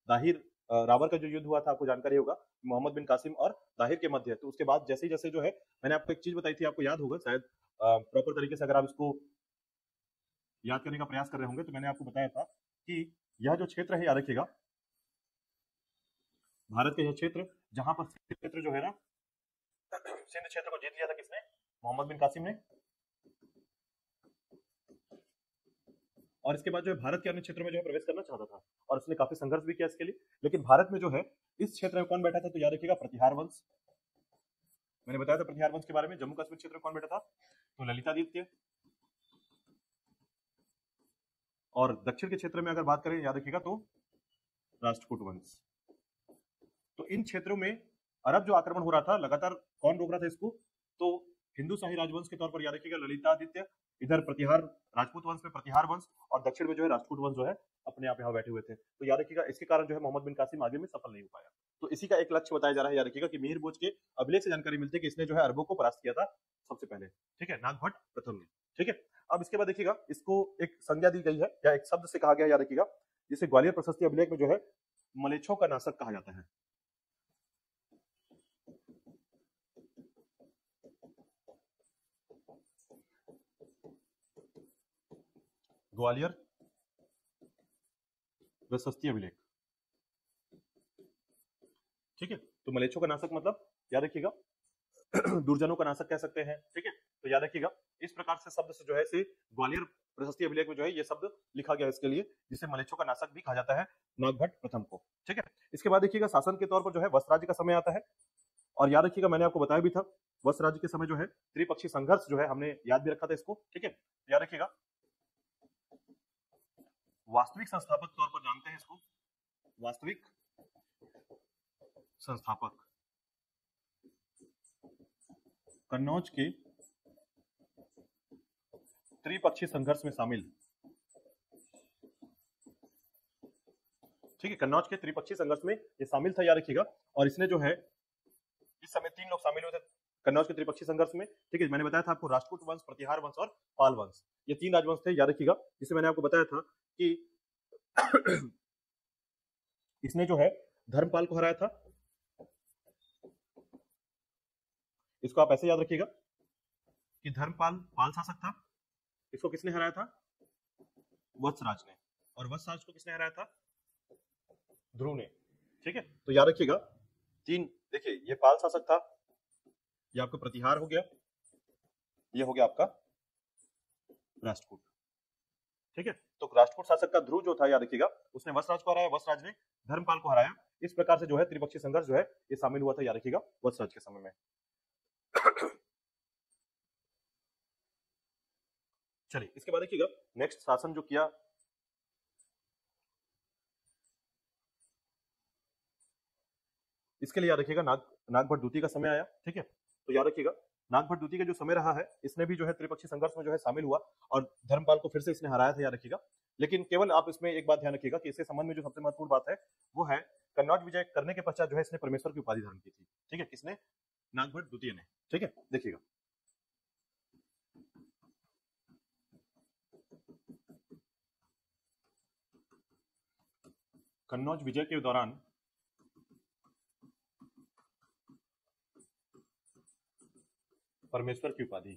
दाहिर रावर का जो युद्ध हुआ था, आपको जानकारी होगा मोहम्मद बिन कासिम और दाहिर के मध्य, तो उसके बाद जैसे जैसे जो है मैंने आपको एक चीज बताई थी, आपको याद होगा शायद प्रॉपर तरीके से अगर आप इसको याद करने का प्रयास कर रहे होंगे, तो मैंने आपको बताया था कि यह जो क्षेत्र है, याद रखिएगा भारत का यह क्षेत्र, जहां पर क्षेत्र जो है ना सिंध क्षेत्र को जीत लिया था किसने, मोहम्मद बिन कासिम ने। और इसके बाद जो है भारत के अन्य क्षेत्रों में जो है प्रवेश करना चाहता था, और उसने काफी संघर्ष भी किया इसके लिए। लेकिन भारत में जो है इस क्षेत्र में कौन बैठा था, तो याद रखिएगा प्रतिहार वंश। मैंने बताया था प्रतिहार वंश के बारे में। जम्मू कश्मीर क्षेत्र में कौन बैठा था, तो ललितादित्य। और दक्षिण के क्षेत्र में अगर बात करें, याद रखिएगा तो राष्ट्रकूट वंश। तो इन क्षेत्रों में अरब जो आक्रमण हो रहा था लगातार, कौन रोक रहा था इसको, तो हिंदू शाही राजवंश के तौर पर याद रखिएगा ललितादित्य, इधर प्रतिहार राजपूत वंश में प्रतिहार वंश, और दक्षिण में जो है राजपूत वंश जो है अपने आप यहाँ बैठे हुए थे। तो याद रखिएगा इसके कारण जो है मोहम्मद बिन कासिम आगे में सफल नहीं हो पाया। तो इसी का एक लक्ष्य बताया जा रहा है, याद रखिएगा कि मिहिर भोज के अभिलेख से जानकारी मिलती है कि इसने जो है अरबों को परास्त किया था सबसे पहले। ठीक है, नागभट्ट प्रथम ने। ठीक है, अब इसके बाद देखिएगा इसको एक संज्ञा दी गई है या एक शब्द से कहा गया, याद रखिएगा जिसे ग्वालियर प्रशस्ति अभिलेख में जो है मलेच्छों का नाशक कहा जाता है। ग्वालियर प्रशस्ति अभिलेख। ठीक है, तो मलेच्छों का नाशक मतलब याद रखिएगा दुर्जनों का नाशक कह सकते हैं। ठीक है, तो याद रखिएगा इस प्रकार से शब्द से जो है से ग्वालियर प्रशस्ति अभिलेख में जो है ये शब्द लिखा गया है इसके लिए, जिसे मलेच्छों का नाशक भी कहा जाता है नागभट्ट प्रथम को। ठीक है, इसके बाद देखिएगा शासन के तौर पर जो है वत्स राज्य का समय आता है। और याद रखिएगा मैंने आपको बताया भी था वत्स राज्य के समय जो है त्रिपक्षीय संघर्ष जो है हमने याद भी रखा था इसको। ठीक है, याद रखिएगा वास्तविक संस्थापक तौर पर जानते हैं इसको, वास्तविक संस्थापक कन्नौज के त्रिपक्षीय संघर्ष में शामिल। ठीक है, कन्नौज के त्रिपक्षीय संघर्ष में ये शामिल था, याद रखिएगा। और इसने जो है इस समय 3 लोग शामिल हुए थे कन्नौज के त्रिपक्षीय संघर्ष में। ठीक है, मैंने बताया था आपको राजपूत वंश, प्रतिहार वंश और पाल वंश, ये 3 राजवंश थे, याद रखिएगा। जिसे मैंने आपको बताया था कि इसने जो है धर्मपाल को हराया था। इसको आप ऐसे याद रखिएगा कि धर्मपाल पाल शासक था, इसको किसने हराया था, वत्सराज ने। और वत्सराज को किसने हराया था, ध्रुव ने। ठीक है, तो याद रखिएगा 3, देखिए ये पाल शासक था, ये आपका प्रतिहार हो गया, ये हो गया आपका राष्ट्रकूट। ठीक है, तो राष्ट्रकूट शासक का ध्रुव जो था, याद रखिएगा उसने वत्सराज को हराया, वत्सराज ने धर्मपाल को हराया। इस प्रकार से जो है त्रिपक्षीय संघर्ष जो है ये शामिल हुआ था, याद रखिएगा वत्सराज के समय में। चलिए इसके बाद देखिएगा नेक्स्ट शासन जो किया, इसके लिए याद रखिएगा नागभट्ट द्वितीय का समय आया। ठीक है, तो याद रखिएगा नागभट्ट द्वितीय का जो समय रहा है, इसने भी जो है त्रिपक्षीय संघर्ष में जो है शामिल हुआ और धर्मपाल को फिर से इसने हराया था, याद रखिएगा। लेकिन केवल आप इसमें एक बात ध्यान रखिएगा कि इसके संबंध में जो सबसे महत्वपूर्ण बात है वो है कन्नौज विजय करने के पश्चात जो है इसने परमेश्वर की उपाधि धारण की थी। ठीक है, किसने? नागभट्ट द्वितीय ने। ठीक है, देखिएगा कन्नौज विजय के दौरान परमेश्वर की उपाधि।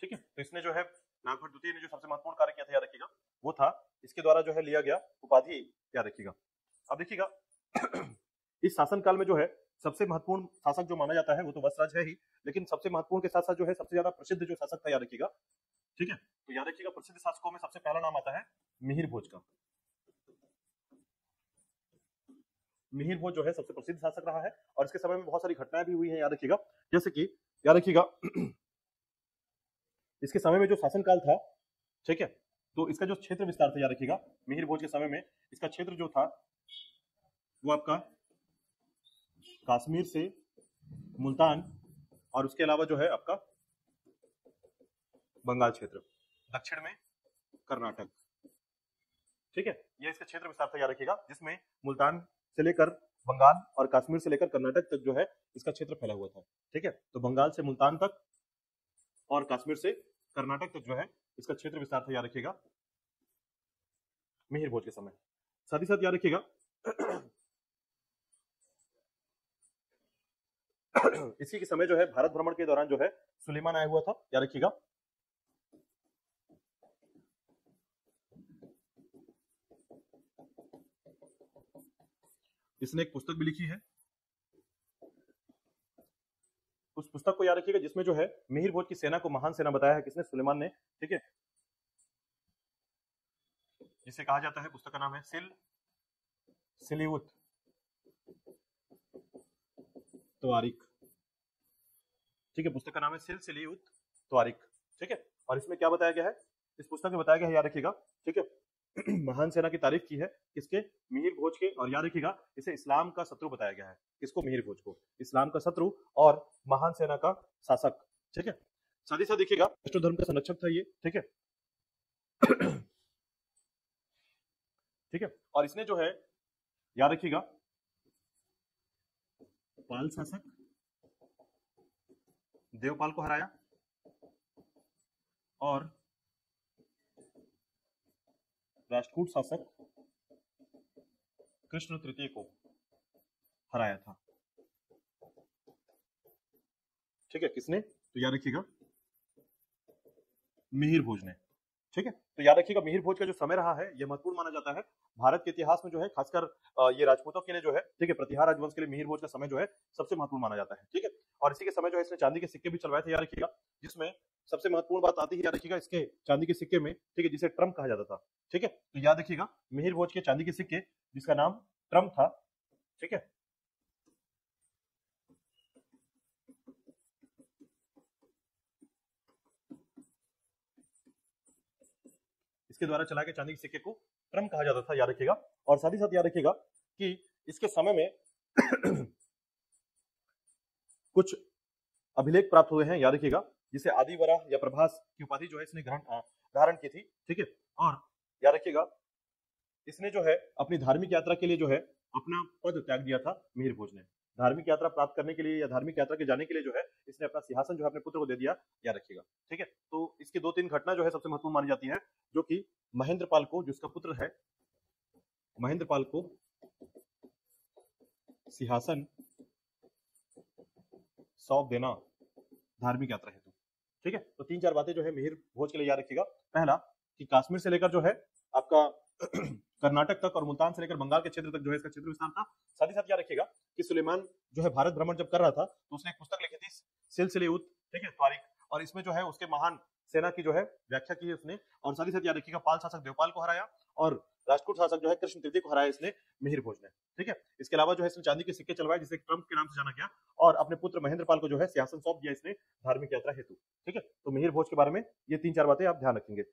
ठीक है, तो इसने जो है नागभट्ट द्वितीय ने जो सबसे महत्वपूर्ण कार्य किया था, याद रखिएगा, वो था इसके द्वारा जो है लिया गया उपाधि, याद रखिएगा। अब देखिएगा इस शासन काल में जो है सबसे महत्वपूर्ण शासक जो माना जाता है वो तो वत्सराज है ही, लेकिन सबसे महत्वपूर्ण के साथ साथ जो है सबसे ज्यादा प्रसिद्ध जो शासक था, याद रखिएगा। ठीक है, तो याद रखिएगा प्रसिद्ध शासकों में सबसे पहला नाम आता है मिहिर भोज का। मिहिर भोज जो है सबसे प्रसिद्ध शासक रहा है और इसके समय में बहुत सारी घटनाएं भी हुई हैं, याद रखिएगा। जैसे कि याद रखिएगा इसके समय में जो शासन काल था, ठीक है, तो इसका जो क्षेत्र विस्तार था, याद रखिएगा, मिहिर भोज के समय में इसका क्षेत्र जो था वो आपका कश्मीर से मुल्तान और उसके अलावा जो है आपका बंगाल क्षेत्र, दक्षिण में कर्नाटक। ठीक है, ये इसका क्षेत्र विस्तार था, याद रखिएगा, जिसमें मुल्तान से लेकर बंगाल और कश्मीर से लेकर कर्नाटक तक जो है इसका क्षेत्र फैला हुआ था। ठीक है, तो बंगाल से मुल्तान तक और कश्मीर से कर्नाटक तक जो है इसका क्षेत्र विस्तार था, याद रखिएगा, मिहिर भोज के समय। साथ ही साथ याद रखिएगा इसी के समय जो है भारत भ्रमण के दौरान जो है सुलेमान आया हुआ था, याद रखिएगा। इसने एक पुस्तक भी लिखी है, उस पुस्तक को याद रखिएगा जिसमें जो है मिहिर भोज की सेना को महान सेना बताया है किसने? सुलेमान ने। ठीक है, जिसे कहा जाता है, पुस्तक का नाम है सिलीउत तवारीख। ठीक है, पुस्तक का नाम है सिलीउत तवारीख। ठीक है, और इसमें क्या बताया गया है? इस पुस्तक में बताया गया है, याद रखिएगा, ठीक है, महान सेना की तारीफ की है किसके? मिहिर भोज के। और याद रखिएगा इसे इस्लाम का शत्रु बताया गया है। किसको? मिहिर भोज को, इस्लाम का शत्रु और महान सेना का शासक। ठीक है, साथ ही साथ देखिएगा विष्णु धर्म का संरक्षक था ये। ठीक है ठीक है, और इसने जो है याद रखिएगा पाल शासक देवपाल को हराया और राष्ट्रकूट शासक कृष्ण तृतीय को हराया था। ठीक है, किसने? तो याद रखिएगा मिहिर भोज ने। ठीक है, तो याद रखिएगा मिहिर भोज का जो समय रहा है यह महत्वपूर्ण माना जाता है भारत के इतिहास में, जो है खासकर ये राजपूतों के लिए जो है, ठीक है, प्रतिहार राजवंश के लिए मिहिर भोज का समय जो है सबसे महत्वपूर्ण माना जाता है। ठीक है, और इसी के समय जो है इसने चांदी के सिक्के भी चलवाए थे, याद रखिएगा, जिसमें सबसे महत्वपूर्ण बात आती है, याद रखिएगा, इसके चांदी के सिक्के में, ठीक है, जिसे ट्रम्प कहा जाता था। ठीक है, तो याद रखिएगा मिहिर भोज के चांदी के सिक्के जिसका नाम ट्रम्प था। ठीक है, इसके द्वारा चलाए गए चांदी के सिक्के को ट्रम्प कहा जाता था, याद रखिएगा। और साथ ही साथ याद रखिएगा कि इसके समय में कुछ अभिलेख प्राप्त हुए हैं, याद रखिएगा, जिसे आदिवराह या प्रभास की उपाधि जो है इसने धारण की थी। ठीक है, और याद रखिएगा इसने जो है अपनी धार्मिक यात्रा के लिए जो है अपना पद त्याग दिया था मिहिर भोज ने। धार्मिक यात्रा प्राप्त करने के लिए या धार्मिक यात्रा के जाने के लिए जो है इसने अपना सिंहासन जो है अपने पुत्र को दे दिया, याद रखिएगा। ठीक है, तो इसकी 2-3 घटना जो है सबसे महत्वपूर्ण मानी जाती है, जो कि महेंद्रपाल को, जिसका पुत्र है, महेंद्रपाल को सिंहासन सौंप देना धार्मिक यात्रा हेतु। ठीक है, तो 3-4 बातें जो है मिहिर भोज के लिए याद रखिएगा। पहला कि कश्मीर से लेकर जो है आपका कर्नाटक तक और मुल्तान से लेकर बंगाल के क्षेत्र तक जो है इसका क्षेत्र विस्तार था। साथ ही साथ याद रखिएगा कि सुलेमान जो है भारत भ्रमण जब कर रहा था तो उसने एक पुस्तक लिखी थी सिलसिले-उत, ठीक है, तारीख, और इसमें जो है उसके महान सेना की जो है व्याख्या की है उसने। और साथ ही साथ याद रखिएगा पाल शासक देवपाल को हराया और राष्ट्रकूट शासक जो है कृष्ण तृतीय को हराया इसने मिहिर भोज ने। ठीक है, इसके अलावा जो है इसने चांदी के सिक्के चलवाए जिसे ट्रम्प के नाम से जाना गया, और अपने पुत्र महेंद्रपाल को जो है सिंहासन सौंप दिया इसने धार्मिक यात्रा हेतु। ठीक है, तो मिहिर भोज के बारे में ये 3-4 बातें आप ध्यान रखेंगे।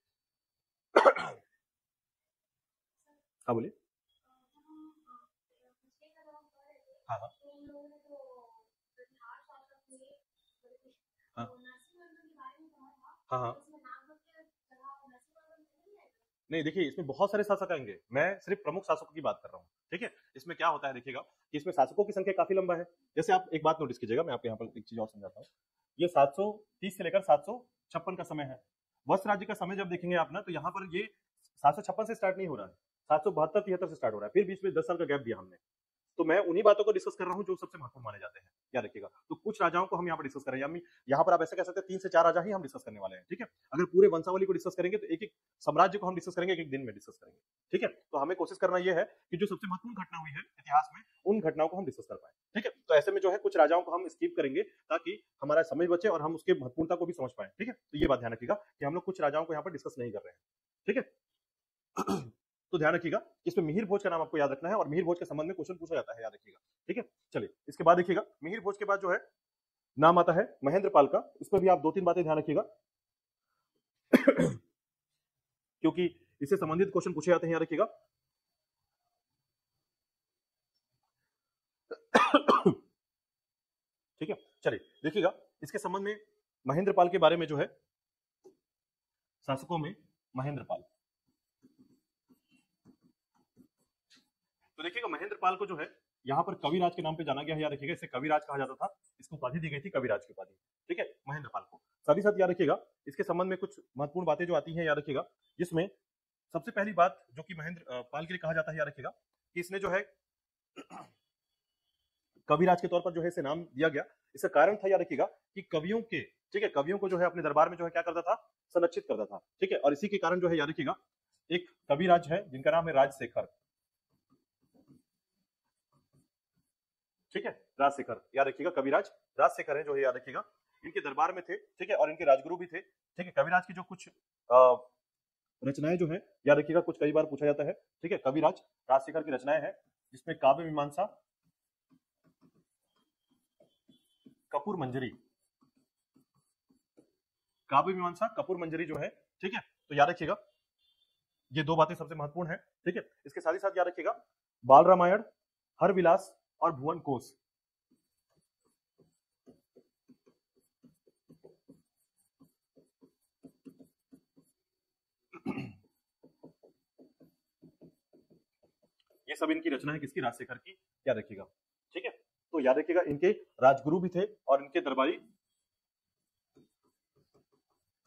हाँ बोलिए। हाँ हाँ हाँ हाँ। नहीं देखिए, इसमें बहुत सारे शासक आएंगे, मैं सिर्फ प्रमुख शासकों की बात कर रहा हूँ। ठीक है, इसमें क्या होता है देखिएगा कि इसमें शासकों की संख्या काफी लंबा है। जैसे आप एक बात नोटिस कीजिएगा, मैं आपको यहाँ पर एक चीज और समझाता हूँ। ये 730 से लेकर 756 का समय है। वत्स राज्य का समय जब देखेंगे आप ना, तो यहाँ पर ये 756 से स्टार्ट नहीं हो रहा है, 772-73 से स्टार्ट हो रहा है, फिर बीच में 10 साल का गैप दिया हमने। तो मैं उन्हीं बातों को डिस्कस कर रहा हूँ जो सबसे महत्वपूर्ण माने जाते हैं, याद रखिएगा। तो कुछ राजाओं को हम यहाँ पर डिस्कस करेंगे, हम यहाँ पर आप ऐसे कह सकते हैं 3 से 4 राजा ही हम डिस्कस करने वाले हैं। ठीक है, अगर पूरे वंशावली को डिस्कस करेंगे तो एक एक साम्राज्य को हम डिस्कस करेंगे, एक एक दिन में डिस्कस करेंगे। ठीक है, तो हमें कोशिश करना यह है कि जो सबसे महत्वपूर्ण घटना हुई है इतिहास में, उन घटनाओं को हम डिस्कस कर पाए। ठीक है, तो ऐसे में जो है कुछ राजाओं को हम स्किप करेंगे ताकि हमारा समय बचे और हम उसके महत्वपूर्णता को भी समझ पाए। ठीक है, तो ये बात ध्यान रखिएगा कि हम लोग कुछ राजाओं को यहाँ पर डिस्कस नहीं कर रहे हैं। ठीक है, तो ध्यान रखिएगा इसमें मिहिर भोज का नाम आपको याद रखना है, और मिहिर भोज के संबंध में क्वेश्चन पूछा जाता है, याद रखिएगा। ठीक है, चलिए इसके बाद देखिएगा, मिहिर भोज के बाद जो है नाम आता है महेंद्र पाल का। इसमें भी आप 2-3 बातें ध्यान रखिएगा क्योंकि इससे संबंधित क्वेश्चन पूछे जाते हैं, याद रखिएगा। ठीक है, चलिए देखिएगा इसके संबंध में महेंद्र पाल के बारे में जो है, शासकों में महेंद्र पाल। तो देखिएगा महेंद्र पाल को जो है यहाँ पर कविराज के नाम पे जाना गया है, याद रखिएगा। इसे कविराज कहा जाता था, इसको उपाधि दी गई थी कविराज की उपाधि। ठीक है, महेंद्र पाल को। साथ ही साथ याद रखिएगा इसके संबंध में कुछ महत्वपूर्ण बातें जो आती हैं, याद रखिएगा। जिसमें सबसे पहली बात जो कि महेंद्र पाल के लिए कहा जाता है, याद रखिएगा कि इसने जो है कविराज के तौर पर जो है इसे नाम दिया गया। इसका कारण था, याद रखिएगा, कि कवियों के, ठीक है, कवियों को जो है अपने दरबार में जो है क्या करता था, संरक्षित करता था। ठीक है, और इसी के कारण जो है, याद रखिएगा, एक कविराज है जिनका नाम है राजशेखर। ठीक है, राजशेखर, याद रखिएगा, कविराज राजशेखर है जो है, याद रखिएगा, इनके दरबार में थे। ठीक है, और इनके राजगुरु भी थे। ठीक है, कविराज की जो कुछ रचनाएं जो है, याद रखिएगा, कुछ कई बार पूछा जाता है। ठीक है, कविराज राजशेखर की रचनाएं हैं, जिसमें काव्य मीमांसा, कपूर मंजरी, काव्य मीमांसा, कपूर मंजरी जो है। ठीक है, तो याद रखिएगा ये 2 बातें सबसे महत्वपूर्ण है। ठीक है, इसके साथ ही साथ याद रखिएगा बाल रामायण, हर विलास और भुवन कोश। ये सब इनकी रचना है, किसकी, राजशेखर की, याद रखिएगा। ठीक है, तो याद रखिएगा इनके राजगुरु भी थे और इनके दरबारी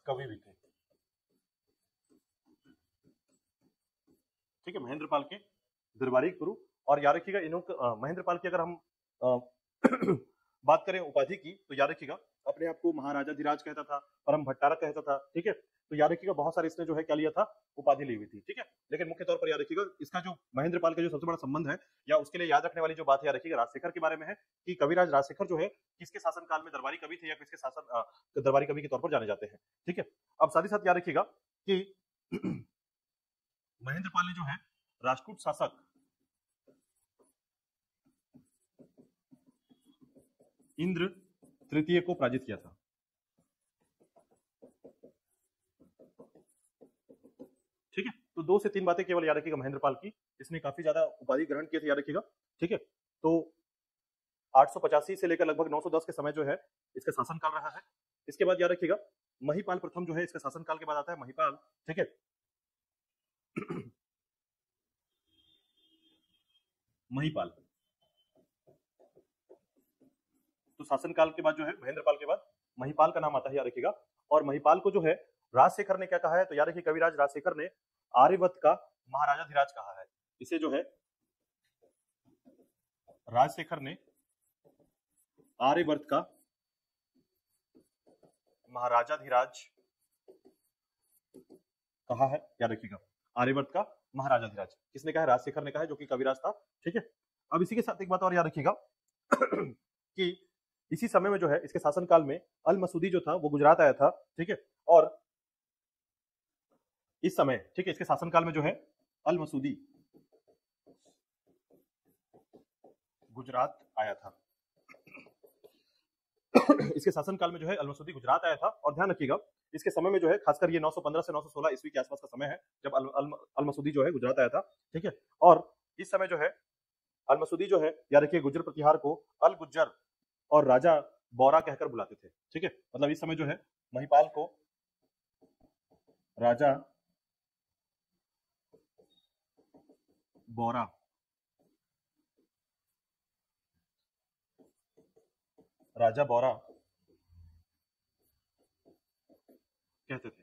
कवि भी थे। ठीक है, महेंद्र पाल के दरबारी गुरु। और याद रखिएगा इन्हों महेंद्र पाल की अगर हम बात करें उपाधि की, तो याद रखिएगा अपने आप को महाराजाधिराज कहता था, परम भट्टारक कहता था। ठीक है, तो याद रखिएगा बहुत सारे इसने जो है क्या लिया था, उपाधि ली हुई थी। ठीक है, लेकिन मुख्य तौर पर याद रखिएगा इसका जो महेंद्र पाल का जो सबसे बड़ा संबंध है, या उसके लिए याद रखने वाली जो बात है, याद रखिएगा राजशेखर के बारे में है, कि कविराज राजशेखर जो है किसके शासनकाल में दरबारी कवि थे, या किसके शासन दरबारी कवि के तौर पर जाने जाते हैं। ठीक है, अब साथ ही साथ याद रखिएगा कि महेंद्र पाल ने जो है राष्ट्रकूट शासक इंद्र तृतीय को पराजित किया था। ठीक है, तो 2 से 3 बातें केवल याद रखिएगा महेंद्र पाल की। इसने काफी ज्यादा उपाधि ग्रहण किए थे, याद रखिएगा। ठीक है, तो 885 से लेकर लगभग 910 के समय जो है इसका शासनकाल रहा है। इसके बाद याद रखिएगा महिपाल प्रथम जो है इसका शासनकाल के बाद आता है महिपाल। ठीक है, महिपाल, तो शासनकाल के बाद जो है महेंद्र पाल के बाद महिपाल का नाम आता है, याद रखिएगा। और महिपाल को जो है राजशेखर ने क्या कहा है, तो याद रखिए कविराज राजशेखर ने आर्यवर्त का महाराजाधिराज कहा है। इसे जो है राजशेखर ने आर्यवर्त का महाराजाधिराज कहा है, याद रखिएगा। आर्यवर्त का महाराजाधिराज किसने कहा है, राजशेखर ने कहा है, जो कि कविराज था। ठीक है, अब इसी के साथ एक बात और याद रखिएगा कि इसी समय में जो है इसके शासनकाल में अल मसूदी जो था वो गुजरात आया था। ठीक है, और इस समय, ठीक है, इसके शासनकाल में जो है अल मसूदी गुजरात आया था। इसके शासनकाल में जो है अल मसूदी गुजरात आया था। और ध्यान रखिएगा इसके समय में जो है खासकर ये 915 से 916 ईस्वी के आसपास का समय है जब अल मसूदी जो है गुजरात आया था। ठीक है, और इस समय जो है अल मसूदी जो है, याद रखिए, गुज्जर प्रतिहार को अल गुज्जर और राजा बौरा कहकर बुलाते थे। ठीक है, मतलब इस समय जो है महिपाल को राजा बोरा, राजा बोरा कहते थे।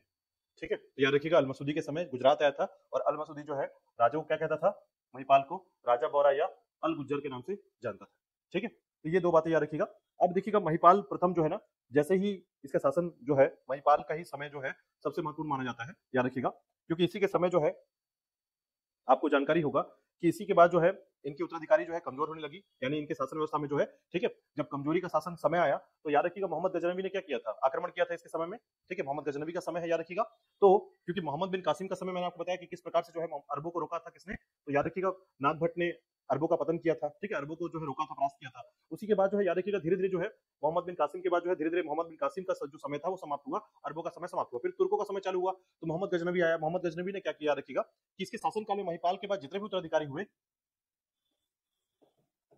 ठीक है, तो याद रखिएगा अल मसूदी के समय गुजरात आया था और अल मसूदी जो है राजा को क्या कहता था, महिपाल को राजा बोरा या अल गुज्जर के नाम से जानता था। ठीक है, तो ये दो बातें याद रखिएगा। अब देखिएगा महिपाल प्रथम जो है ना, जैसे ही इसका शासन जो है, महिपाल का ही समय जो है सबसे महत्वपूर्ण माना जाता है, याद रखिएगा, क्योंकि इसी के समय जो है आपको जानकारी होगा कि इसी के बाद जो है इनके उत्तराधिकारी जो है कमजोर होने लगी, यानी इनके शासन व्यवस्था में जो है, ठीक है, जब कमजोरी का शासन समय आया तो याद रखिएगा मोहम्मद गजनवी ने क्या किया था, आक्रमण किया था इसके समय में। ठीक है, मोहम्मद गजनवी का समय है, याद रखिएगा। तो क्योंकि मोहम्मद बिन कासिम का समय मैंने आपको बताया कि किस प्रकार से जो है अरबों को रोका था किसने, तो याद रखिएगा नाग भट्ट ने अरबों का पतन किया था। ठीक है, अरबों को जो है रोका था, परास्त किया था। उसी के बाद जो है याद रखिएगा धीरे धीरे जो है मोहम्मद बिन कासिम के बाद जो है धीरे धीरे मोहम्मद बिन कासिम का जो समय था वो समाप्त हुआ, अरबों का समय समाप्त हुआ, फिर तुर्कों का समय चालू हुआ, तो मोहम्मद गजनवी आया। मोहम्मद गजनवी ने क्या किया, याद रखिएगा कि इसके शासनकाल में महिपाल के बाद जितने भी उत्तराधिकारी हुए,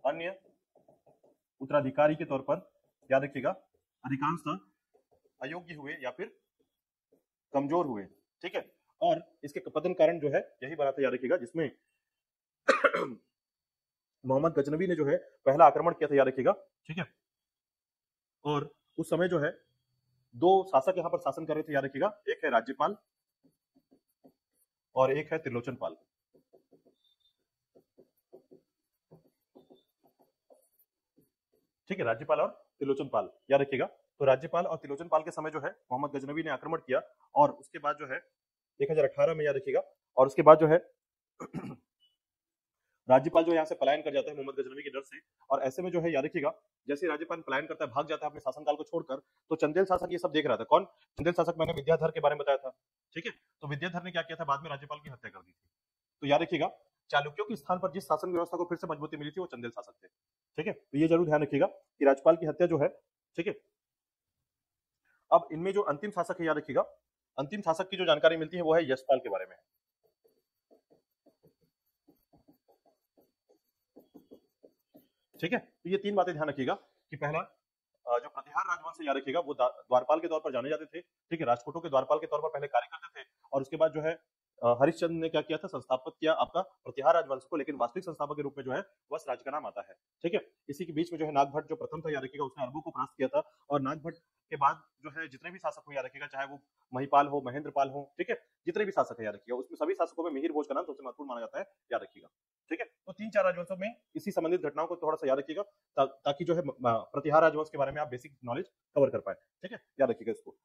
अन्य उत्तराधिकारी के तौर पर याद रखिएगा अधिकांशतः अयोग्य हुए या फिर कमजोर हुए। ठीक है, और इसके पतन कारण जो है यही बना था, याद रखिएगा, जिसमें मोहम्मद गजनवी ने जो है पहला आक्रमण किया था, याद रखिएगा। ठीक है, और उस समय जो है दो शासक यहां पर शासन कर रहे थे, याद रखिएगा, एक है राज्यपाल और एक है त्रिलोचन पाल। ठीक है, राज्यपाल और त्रिलोचन पाल, याद रखिएगा। तो राज्यपाल और त्रिलोचन पाल के समय जो है मोहम्मद गजनवी ने आक्रमण किया, और उसके बाद जो है 1018 में, याद रखिएगा, और उसके बाद जो है राज्यपाल जो यहाँ से पलायन कर जाता है मोहम्मद गजनवी के डर से, और ऐसे में जो है याद रखिएगा जैसे राज्यपाल पलायन करता है, भाग जाता है अपने शासनकाल को छोड़कर, तो चंदेल शासक ये सब देख रहा था। कौन चंदेल शासक, मैंने विद्याधर के बारे में बताया था। ठीक है, तो विद्याधर ने क्या किया था, बाद में राज्यपाल की हत्या कर दी थी। तो याद रखिएगा चालुक्यों के स्थान पर जिस शासन व्यवस्था को फिर से मजबूती मिली थी वो चंदेल शासक थे। ठीक है, तो ये जरूर ध्यान रखिएगा कि राज्यपाल की हत्या जो है, ठीक है। अब इनमें जो अंतिम शासक है, याद रखिएगा, अंतिम शासक की जो जानकारी मिलती है वो है यशपाल के बारे में। ठीक है, तो ये तीन बातें ध्यान रखिएगा कि पहला जो प्रतिहार राजवंश, याद रखिएगा, वो द्वारपाल के तौर पर जाने जाते थे। ठीक है, राजकोटों के द्वारपाल के तौर पर पहले कार्य करते थे, और उसके बाद जो है हरिश्चंद्र ने क्या किया था, संस्थापित किया आपका प्रतिहार राजवंश को, लेकिन वास्तविक संस्थापक के रूप में जो है बस राज्य का नाम आता है। ठीक है, इसी के बीच में जो है नागभट्ट जो प्रथम था, याद रखिएगा, उसने अरबों को परास्त किया था, और नागभट्ट के बाद जो है जितने भी शासक हो, याद रखिएगा, चाहे वो महिपाल हो, महेंद्रपाल हो, ठीक है, जितने भी शासक है, याद रखिएगा, उसमें सभी शासकों में मिहिर भोज का नाम सबसे महत्वपूर्ण माना जाता है, याद रखिएगा। ठीक है, तो तीन चार राजवंशों में इसी संबंधित घटनाओं को थोड़ा सा याद रखिएगा, ताकि जो है प्रतिहार राजवंश के बारे में आप बेसिक नॉलेज कवर कर पाए। ठीक है, याद रखिएगा इसको।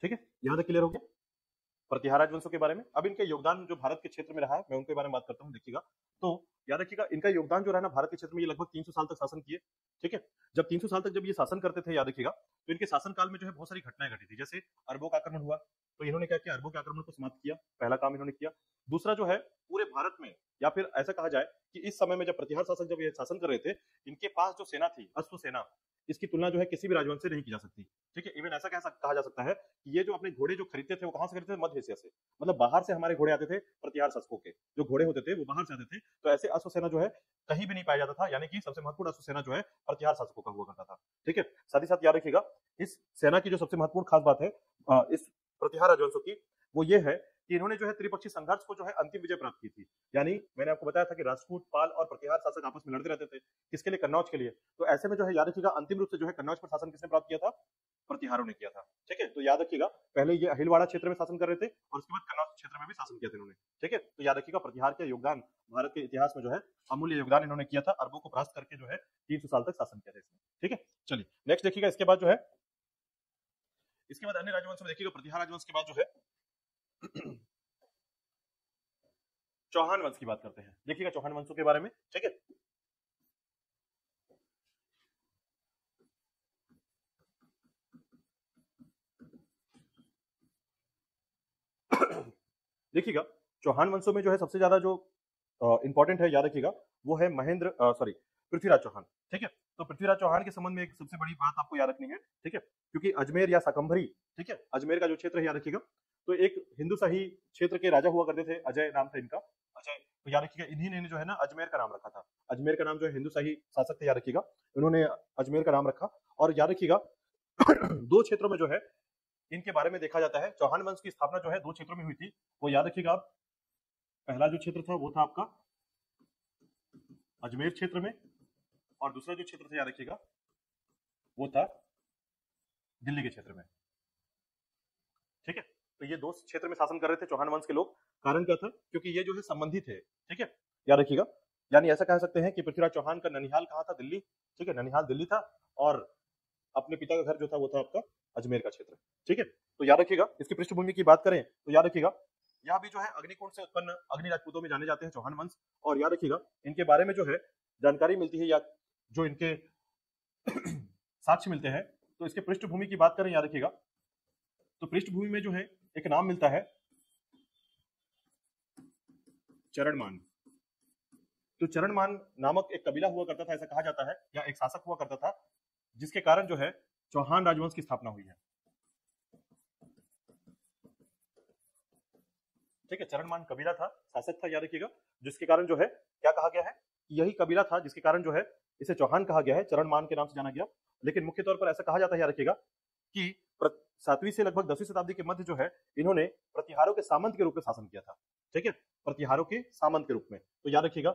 ठीक है, यहां तक क्लियर हो गया प्रतिहार राजवंशों के बारे में। अब इनका योगदान जो भारत के क्षेत्र में रहा है, मैं उनके बारे में बात करता हूँ, देखिएगा। तो याद रखिएगा इनका योगदान जो रहा ना भारत के क्षेत्र में, ये लगभग 300 साल तक शासन किए। ठीक है, जब 300 साल तक जब ये शासन करते थे, याद रखिएगा, तो इनके शासन काल में जो है बहुत सारी घटनाएं घटी थी। जैसे अरबों का आक्रमण हुआ, तो इन्होंने क्या किया, अरबों के आक्रमण को समाप्त किया, पहला काम इन्होंने किया। दूसरा जो है पूरे भारत में, या फिर ऐसा कहा जाए कि इस समय में जब प्रतिहार शासक जब ये शासन कर रहे थे, इनके पास जो सेना थी, अश्वसेना, इसकी तुलना जो है किसी भी राजवंश से नहीं की जा सकती। ठीक है, इवन ऐसा कहा जा सकता है कि ये जो अपने घोड़े जो खरीदते थे वो कहां से खरीदते थे, मध्य एशिया से, मतलब बाहर से हमारे घोड़े आते थे, प्रतिहार शासकों के जो घोड़े होते थे वो बाहर से आते थे। तो ऐसे अश्वसेना जो है कहीं भी नहीं पाया जाता था, यानी कि सबसे महत्वपूर्ण अश्वसेना जो है प्रतिहार शासकों का हुआ करता था। ठीक है, साथ ही साथ याद रखिएगा इस सेना की जो सबसे महत्वपूर्ण खास बात है इस प्रतिहार राजवंशों की, वो ये है कि इन्होंने जो है त्रिपक्षीय संघर्ष को जो है अंतिम विजय प्राप्त की थी। यानी मैंने आपको बताया था कि राजपूत, पाल और प्रतिहार शासक आपस में लड़ते रहते थे, किसके लिए, कन्नौज के लिए। तो ऐसे में जो है याद रखिएगा अंतिम रूप से जो है कन्नौज पर शासन किसने प्राप्त किया था, प्रतिहारों ने किया था। ठीक है, तो याद रखिएगा पहले ये अहिलवाड़ा क्षेत्र में शासन कर रहे थे, और उसके बाद कन्नौज क्षेत्र में भी शासन किया था इन्होंने। ठीक है, तो याद रखिएगा प्रतिहार का योगदान भारत के इतिहास में जो है अमूल्य योगदान इन्होंने किया था, अरबों को परास्त करके जो है 300 साल तक शासन किया था इसने। ठीक है, चलिए नेक्स्ट देखिएगा। इसके बाद जो है इसके बाद अन्य राजवंश में देखिएगा, प्रतिहार राजवंश के बाद जो है चौहान वंश की बात करते हैं। देखिएगा चौहान वंशों के बारे में। ठीक है, देखिएगा चौहान वंशों में जो है सबसे ज्यादा जो इंपॉर्टेंट है, याद रखिएगा, वो है महेंद्र, सॉरी, पृथ्वीराज चौहान। ठीक है, तो पृथ्वीराज चौहान के संबंध में एक सबसे बड़ी बात आपको याद रखनी है। ठीक है, क्योंकि अजमेर या शाकंभरी, ठीक है, अजमेर का जो क्षेत्र है याद रखिएगा, तो एक हिंदू शाही क्षेत्र के राजा हुआ करते थे, अजय नाम था इनका, अजय। तो याद रखिएगा इन्हीं ने जो है ना अजमेर का नाम रखा था। अजमेर का नाम जो है हिंदू शाही शासक थे, याद रखिएगा, उन्होंने अजमेर का नाम रखा। और याद रखिएगा दो क्षेत्रों में जो है इनके बारे में देखा जाता है। चौहान वंश की स्थापना जो है दो क्षेत्रों में हुई थी, वो याद रखिएगा आप। पहला जो क्षेत्र था वो था आपका अजमेर क्षेत्र में, और दूसरा जो क्षेत्र था याद रखिएगा वो था दिल्ली के क्षेत्र में। ठीक है, तो ये दो क्षेत्र में शासन कर रहे थे चौहान वंश के लोग। कारण क्या था? क्योंकि ये जो है संबंधी थे। ठीक है, याद रखिएगा, यानी ऐसा कह सकते हैं कि पृथ्वीराज चौहान का ननिहाल कहाँ था? दिल्ली। ठीक है, ननिहाल दिल्ली था, और अपने पिता का घर जो था वो था आपका अजमेर का क्षेत्र। ठीक है, तो याद रखिएगा इसकी पृष्ठभूमि की बात करें तो याद रखिएगा यहाँ भी जो है अग्निकुंड से उत्पन्न अग्नि राजपूतों में जाने जाते हैं चौहान वंश। और याद रखिएगा इनके बारे में जो है जानकारी मिलती है, या जो इनके साक्ष्य मिलते हैं, तो इसके पृष्ठभूमि की बात करें याद रखिएगा, तो पृष्ठभूमि में जो है एक नाम मिलता है चरणमान। तो चरणमान नामक एक कबीला हुआ करता था, ऐसा कहा जाता है, या एक शासक हुआ करता था, जिसके कारण जो है चौहान राजवंश की स्थापना हुई है। ठीक है, चरणमान कबीला था, शासक था, याद रखिएगा, जिसके कारण जो है क्या कहा गया है, यही कबीला था जिसके कारण जो है इसे चौहान कहा गया है, चरणमान के नाम से जाना गया। लेकिन मुख्य तौर पर ऐसा कहा जाता है, याद रखिएगा, कि 7वीं से लगभग 10वीं शताब्दी के मध्य जो है इन्होंने प्रतिहारों के सामंत के रूप में शासन किया था। ठीक है, प्रतिहारों के सामंत के रूप में। तो याद रखिएगा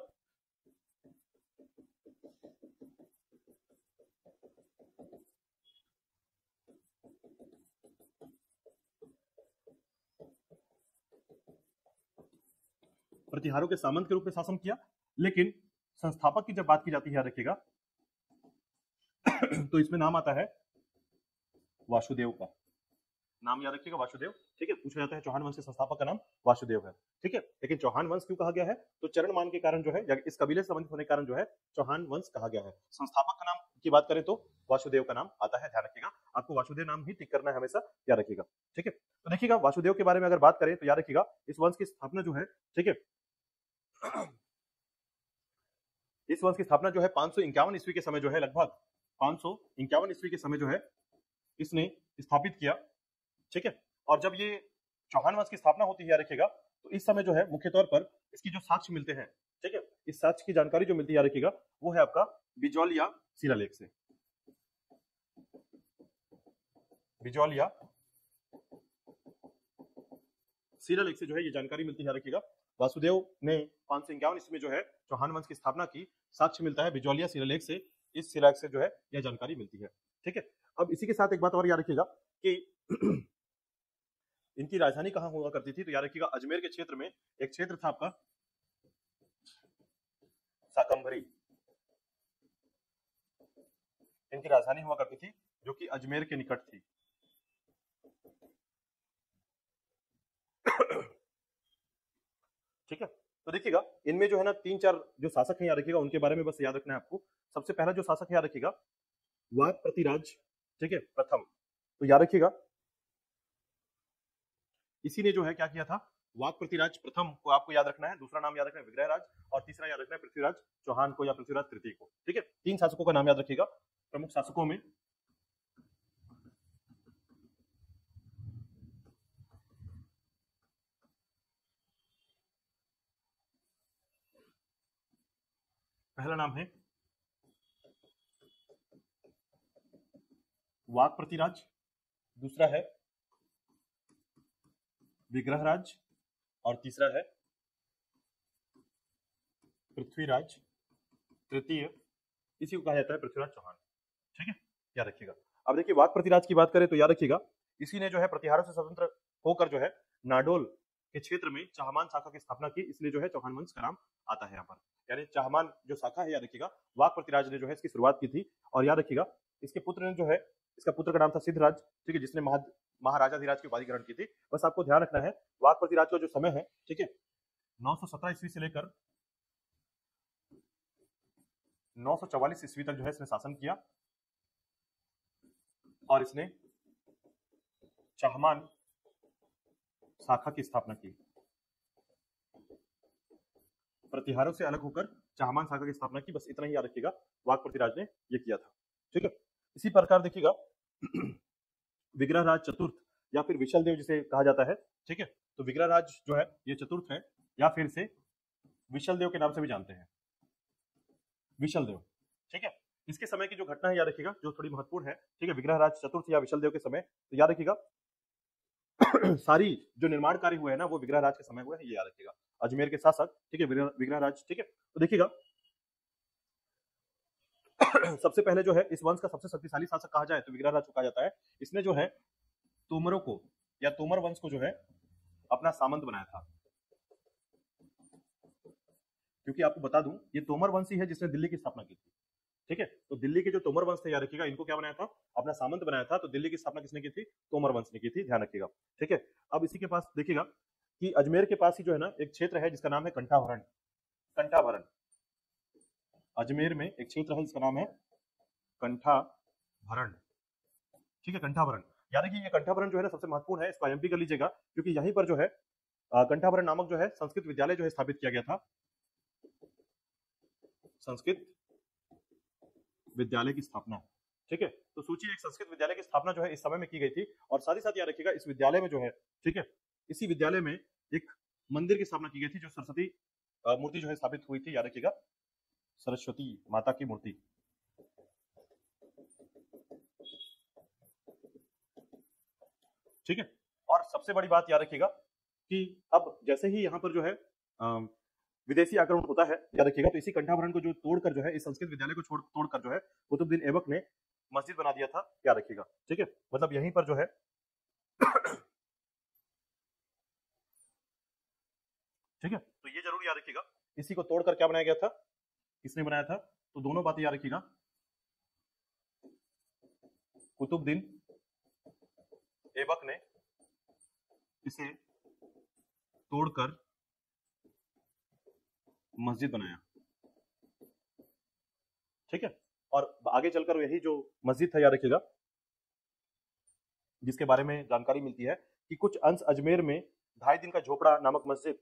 प्रतिहारों के सामंत के रूप में शासन किया। लेकिन संस्थापक की जब बात की जाती है याद रखिएगा तो इसमें नाम आता है वासुदेव का। नाम याद रखिएगा वासुदेव। ठीक है, पूछा जाता है चौहान वंश के संस्थापक का नाम वासुदेव है। ठीक है, लेकिन चौहान वंश क्यों कहा गया है? तो चरणमान के कारण जो है, या इस कबीले से संबंधित होने के कारण जो है चौहान वंश कहा गया है। संस्थापक का नाम की बात करें तो वासुदेव का नाम आता है, ध्यान रखिएगा, आपको वासुदेव नाम ही टिक करना है हमेशा, याद रखिएगा। ठीक है, तो देखिएगा वासुदेव के बारे में अगर बात करें तो याद रखिएगा इस वंश की स्थापना जो है, ठीक है, इस वंश की स्थापना जो है 551 ईस्वी के समय जो है, लगभग 551 ईस्वी के समय जो है इसने स्थापित किया। ठीक है, और जब ये चौहान वंश की स्थापना होती है याद रखिएगा, तो इस समय जो है मुख्य तौर पर इसकी जो साक्ष्य मिलते हैं, ठीक है, इस साक्ष्य की जानकारी जो मिलती है याद रखिएगा वो है आपका बिजौलिया शिलालेख से। बिजौलिया शिलालेख से जो है ये जानकारी मिलती है, याद रखिएगा। वासुदेव ने 551 ईस्वी में जो है चौहान वंश की स्थापना की, साक्ष्य मिलता है बिजौलिया शिलालेख से। इस शिलालेख से जो है यह जानकारी मिलती है। ठीक है, अब इसी के साथ एक बात और याद रखिएगा कि इनकी राजधानी कहां हुआ करती थी, तो याद रखिएगा अजमेर के क्षेत्र में एक क्षेत्र था आपका शाकंभरी, इनकी राजधानी हुआ करती थी, जो कि अजमेर के निकट थी। ठीक है, तो देखिएगा इनमें जो है ना 3-4 जो शासक हैं याद रखिएगा, उनके बारे में बस याद रखना है आपको। सबसे पहला जो शासक है याद रखिएगा वाक प्रतिराज, ठीक है, प्रथम। तो याद रखिएगा इसी ने जो है क्या किया था, वाक प्रतिराज प्रथम को आपको याद रखना है। दूसरा नाम याद रखना है विग्रहराज, और तीसरा याद रखना है पृथ्वीराज चौहान को या पृथ्वीराज तृतीय को। ठीक है, 3 शासकों का नाम याद रखिएगा। प्रमुख शासकों में पहला नाम है वाक प्रतिराज, दूसरा है विग्रहराज, और तीसरा है पृथ्वीराज तृतीय, इसी को कहा जाता है पृथ्वीराज चौहान। ठीक है, याद रखिएगा। अब देखिए वाक प्रतिराज की बात करें तो याद रखिएगा इसी ने जो है प्रतिहारों से स्वतंत्र होकर जो है नाडोल के क्षेत्र में चाहमान शाखा की स्थापना की, इसलिए जो है चौहान वंश का नाम आता है यहाँ पर। यानी चाहमान जो शाखा है याद रखिएगा वाक प्रतिराज ने जो है इसकी शुरुआत की थी। और याद रखिएगा इसके पुत्र ने जो है, इसका पुत्र का नाम था सिद्धराज, ठीक है, जिसने महाराजाधिराज की उपाधि ग्रहण की थी। बस आपको ध्यान रखना है वाक प्रतिराज का जो समय है, ठीक है, 917 ईस्वी से लेकर 944 ईस्वी तक जो है इसने शासन किया, और इसने चाहमान शाखा की स्थापना की। प्रतिहारों से अलग होकर चाहमान शाखा की स्थापना की, बस इतना ही याद रखिएगा, वाक पृथ्वीराज ने ये किया था। ठीक है, इसी प्रकार देखिएगा विग्रहराज चतुर्थ या फिर विशलदेव जिसे कहा जाता है। ठीक है, तो विग्रहराज जो है ये चतुर्थ है या फिर से विशलदेव के नाम से भी जानते हैं, विशलदेव। ठीक है, इसके समय की जो घटना है याद रखिएगा, जो थोड़ी महत्वपूर्ण है। ठीक है, विग्रहराज चतुर्थ या विशलदेव के समय, तो याद रखिएगा सारी जो निर्माण कार्य हुए हैं ना वो विग्रहराज के समय हुए हैं, ये याद रखिएगा। अजमेर के शासक, ठीक है, विग्रहराज। ठीक है, तो देखिएगा सबसे पहले जो है इस वंश का सबसे शक्तिशाली शासक कहा जाए तो विग्रहराज को कहा जाता है। इसने जो है तोमरों को या तोमर वंश को जो है अपना सामंत बनाया था। क्योंकि आपको बता दूं ये तोमर वंश ही है जिसने दिल्ली की स्थापना की थी। ठीक है, तो दिल्ली के जो तोमर वंश थे याद रखिएगा, इनको क्या बनाया था, अपना सामंत बनाया था। तो दिल्ली की स्थापना किसने की थी, तोमर वंश ने की थी, ध्यान रखिएगा। ठीक है, अब इसी के पास देखिएगा कि अजमेर के पास ही जो है ना एक क्षेत्र है जिसका नाम है कंठाभरण। कंठाभरण अजमेर में एक क्षेत्र है जिसका नाम है कंठाभरण। ठीक है, कंठाभरण याद रखिए, ये कंठाभरण जो है ना सबसे महत्वपूर्ण है, इसको आईएमपी कर लीजिएगा, क्योंकि यहीं पर जो है कंठाभरण नामक जो है संस्कृत विद्यालय जो है स्थापित किया गया था। संस्कृत विद्यालय की स्थापना। ठीक है, तो सोचिए एक संस्कृत विद्यालय की स्थापना जो है इस समय में की गई थी, और साथ ही साथ याद रखिएगा इस विद्यालय में जो है, ठीक है, इसी विद्यालय में एक मंदिर की स्थापना की गई थी, जो सरस्वती मूर्ति जो है स्थापित हुई थी, याद रखिएगा, सरस्वती माता की मूर्ति। ठीक है, और सबसे बड़ी बात याद रखिएगा कि अब जैसे ही यहाँ पर जो है विदेशी आक्रमण होता है याद रखिएगा, तो इसी कंठाभरण को जो तोड़कर जो है इस संस्कृत विद्यालय को तोड़कर जो है कुतुबुद्दीन ऐबक ने मस्जिद बना दिया था, याद रखिएगा। ठीक है, मतलब यहीं पर जो है ठीक है, तो ये जरूर याद रखिएगा, इसी को तोड़कर क्या बनाया गया था, किसने बनाया था, तो दोनों बातें याद रखिएगा, कुतुबुद्दीन ऐबक ने इसे तोड़कर मस्जिद बनाया। ठीक है, और आगे चलकर यही जो मस्जिद था याद रखिएगा, जिसके बारे में जानकारी मिलती है कि कुछ अंश अजमेर में 2.5 दिन का झोपड़ा नामक मस्जिद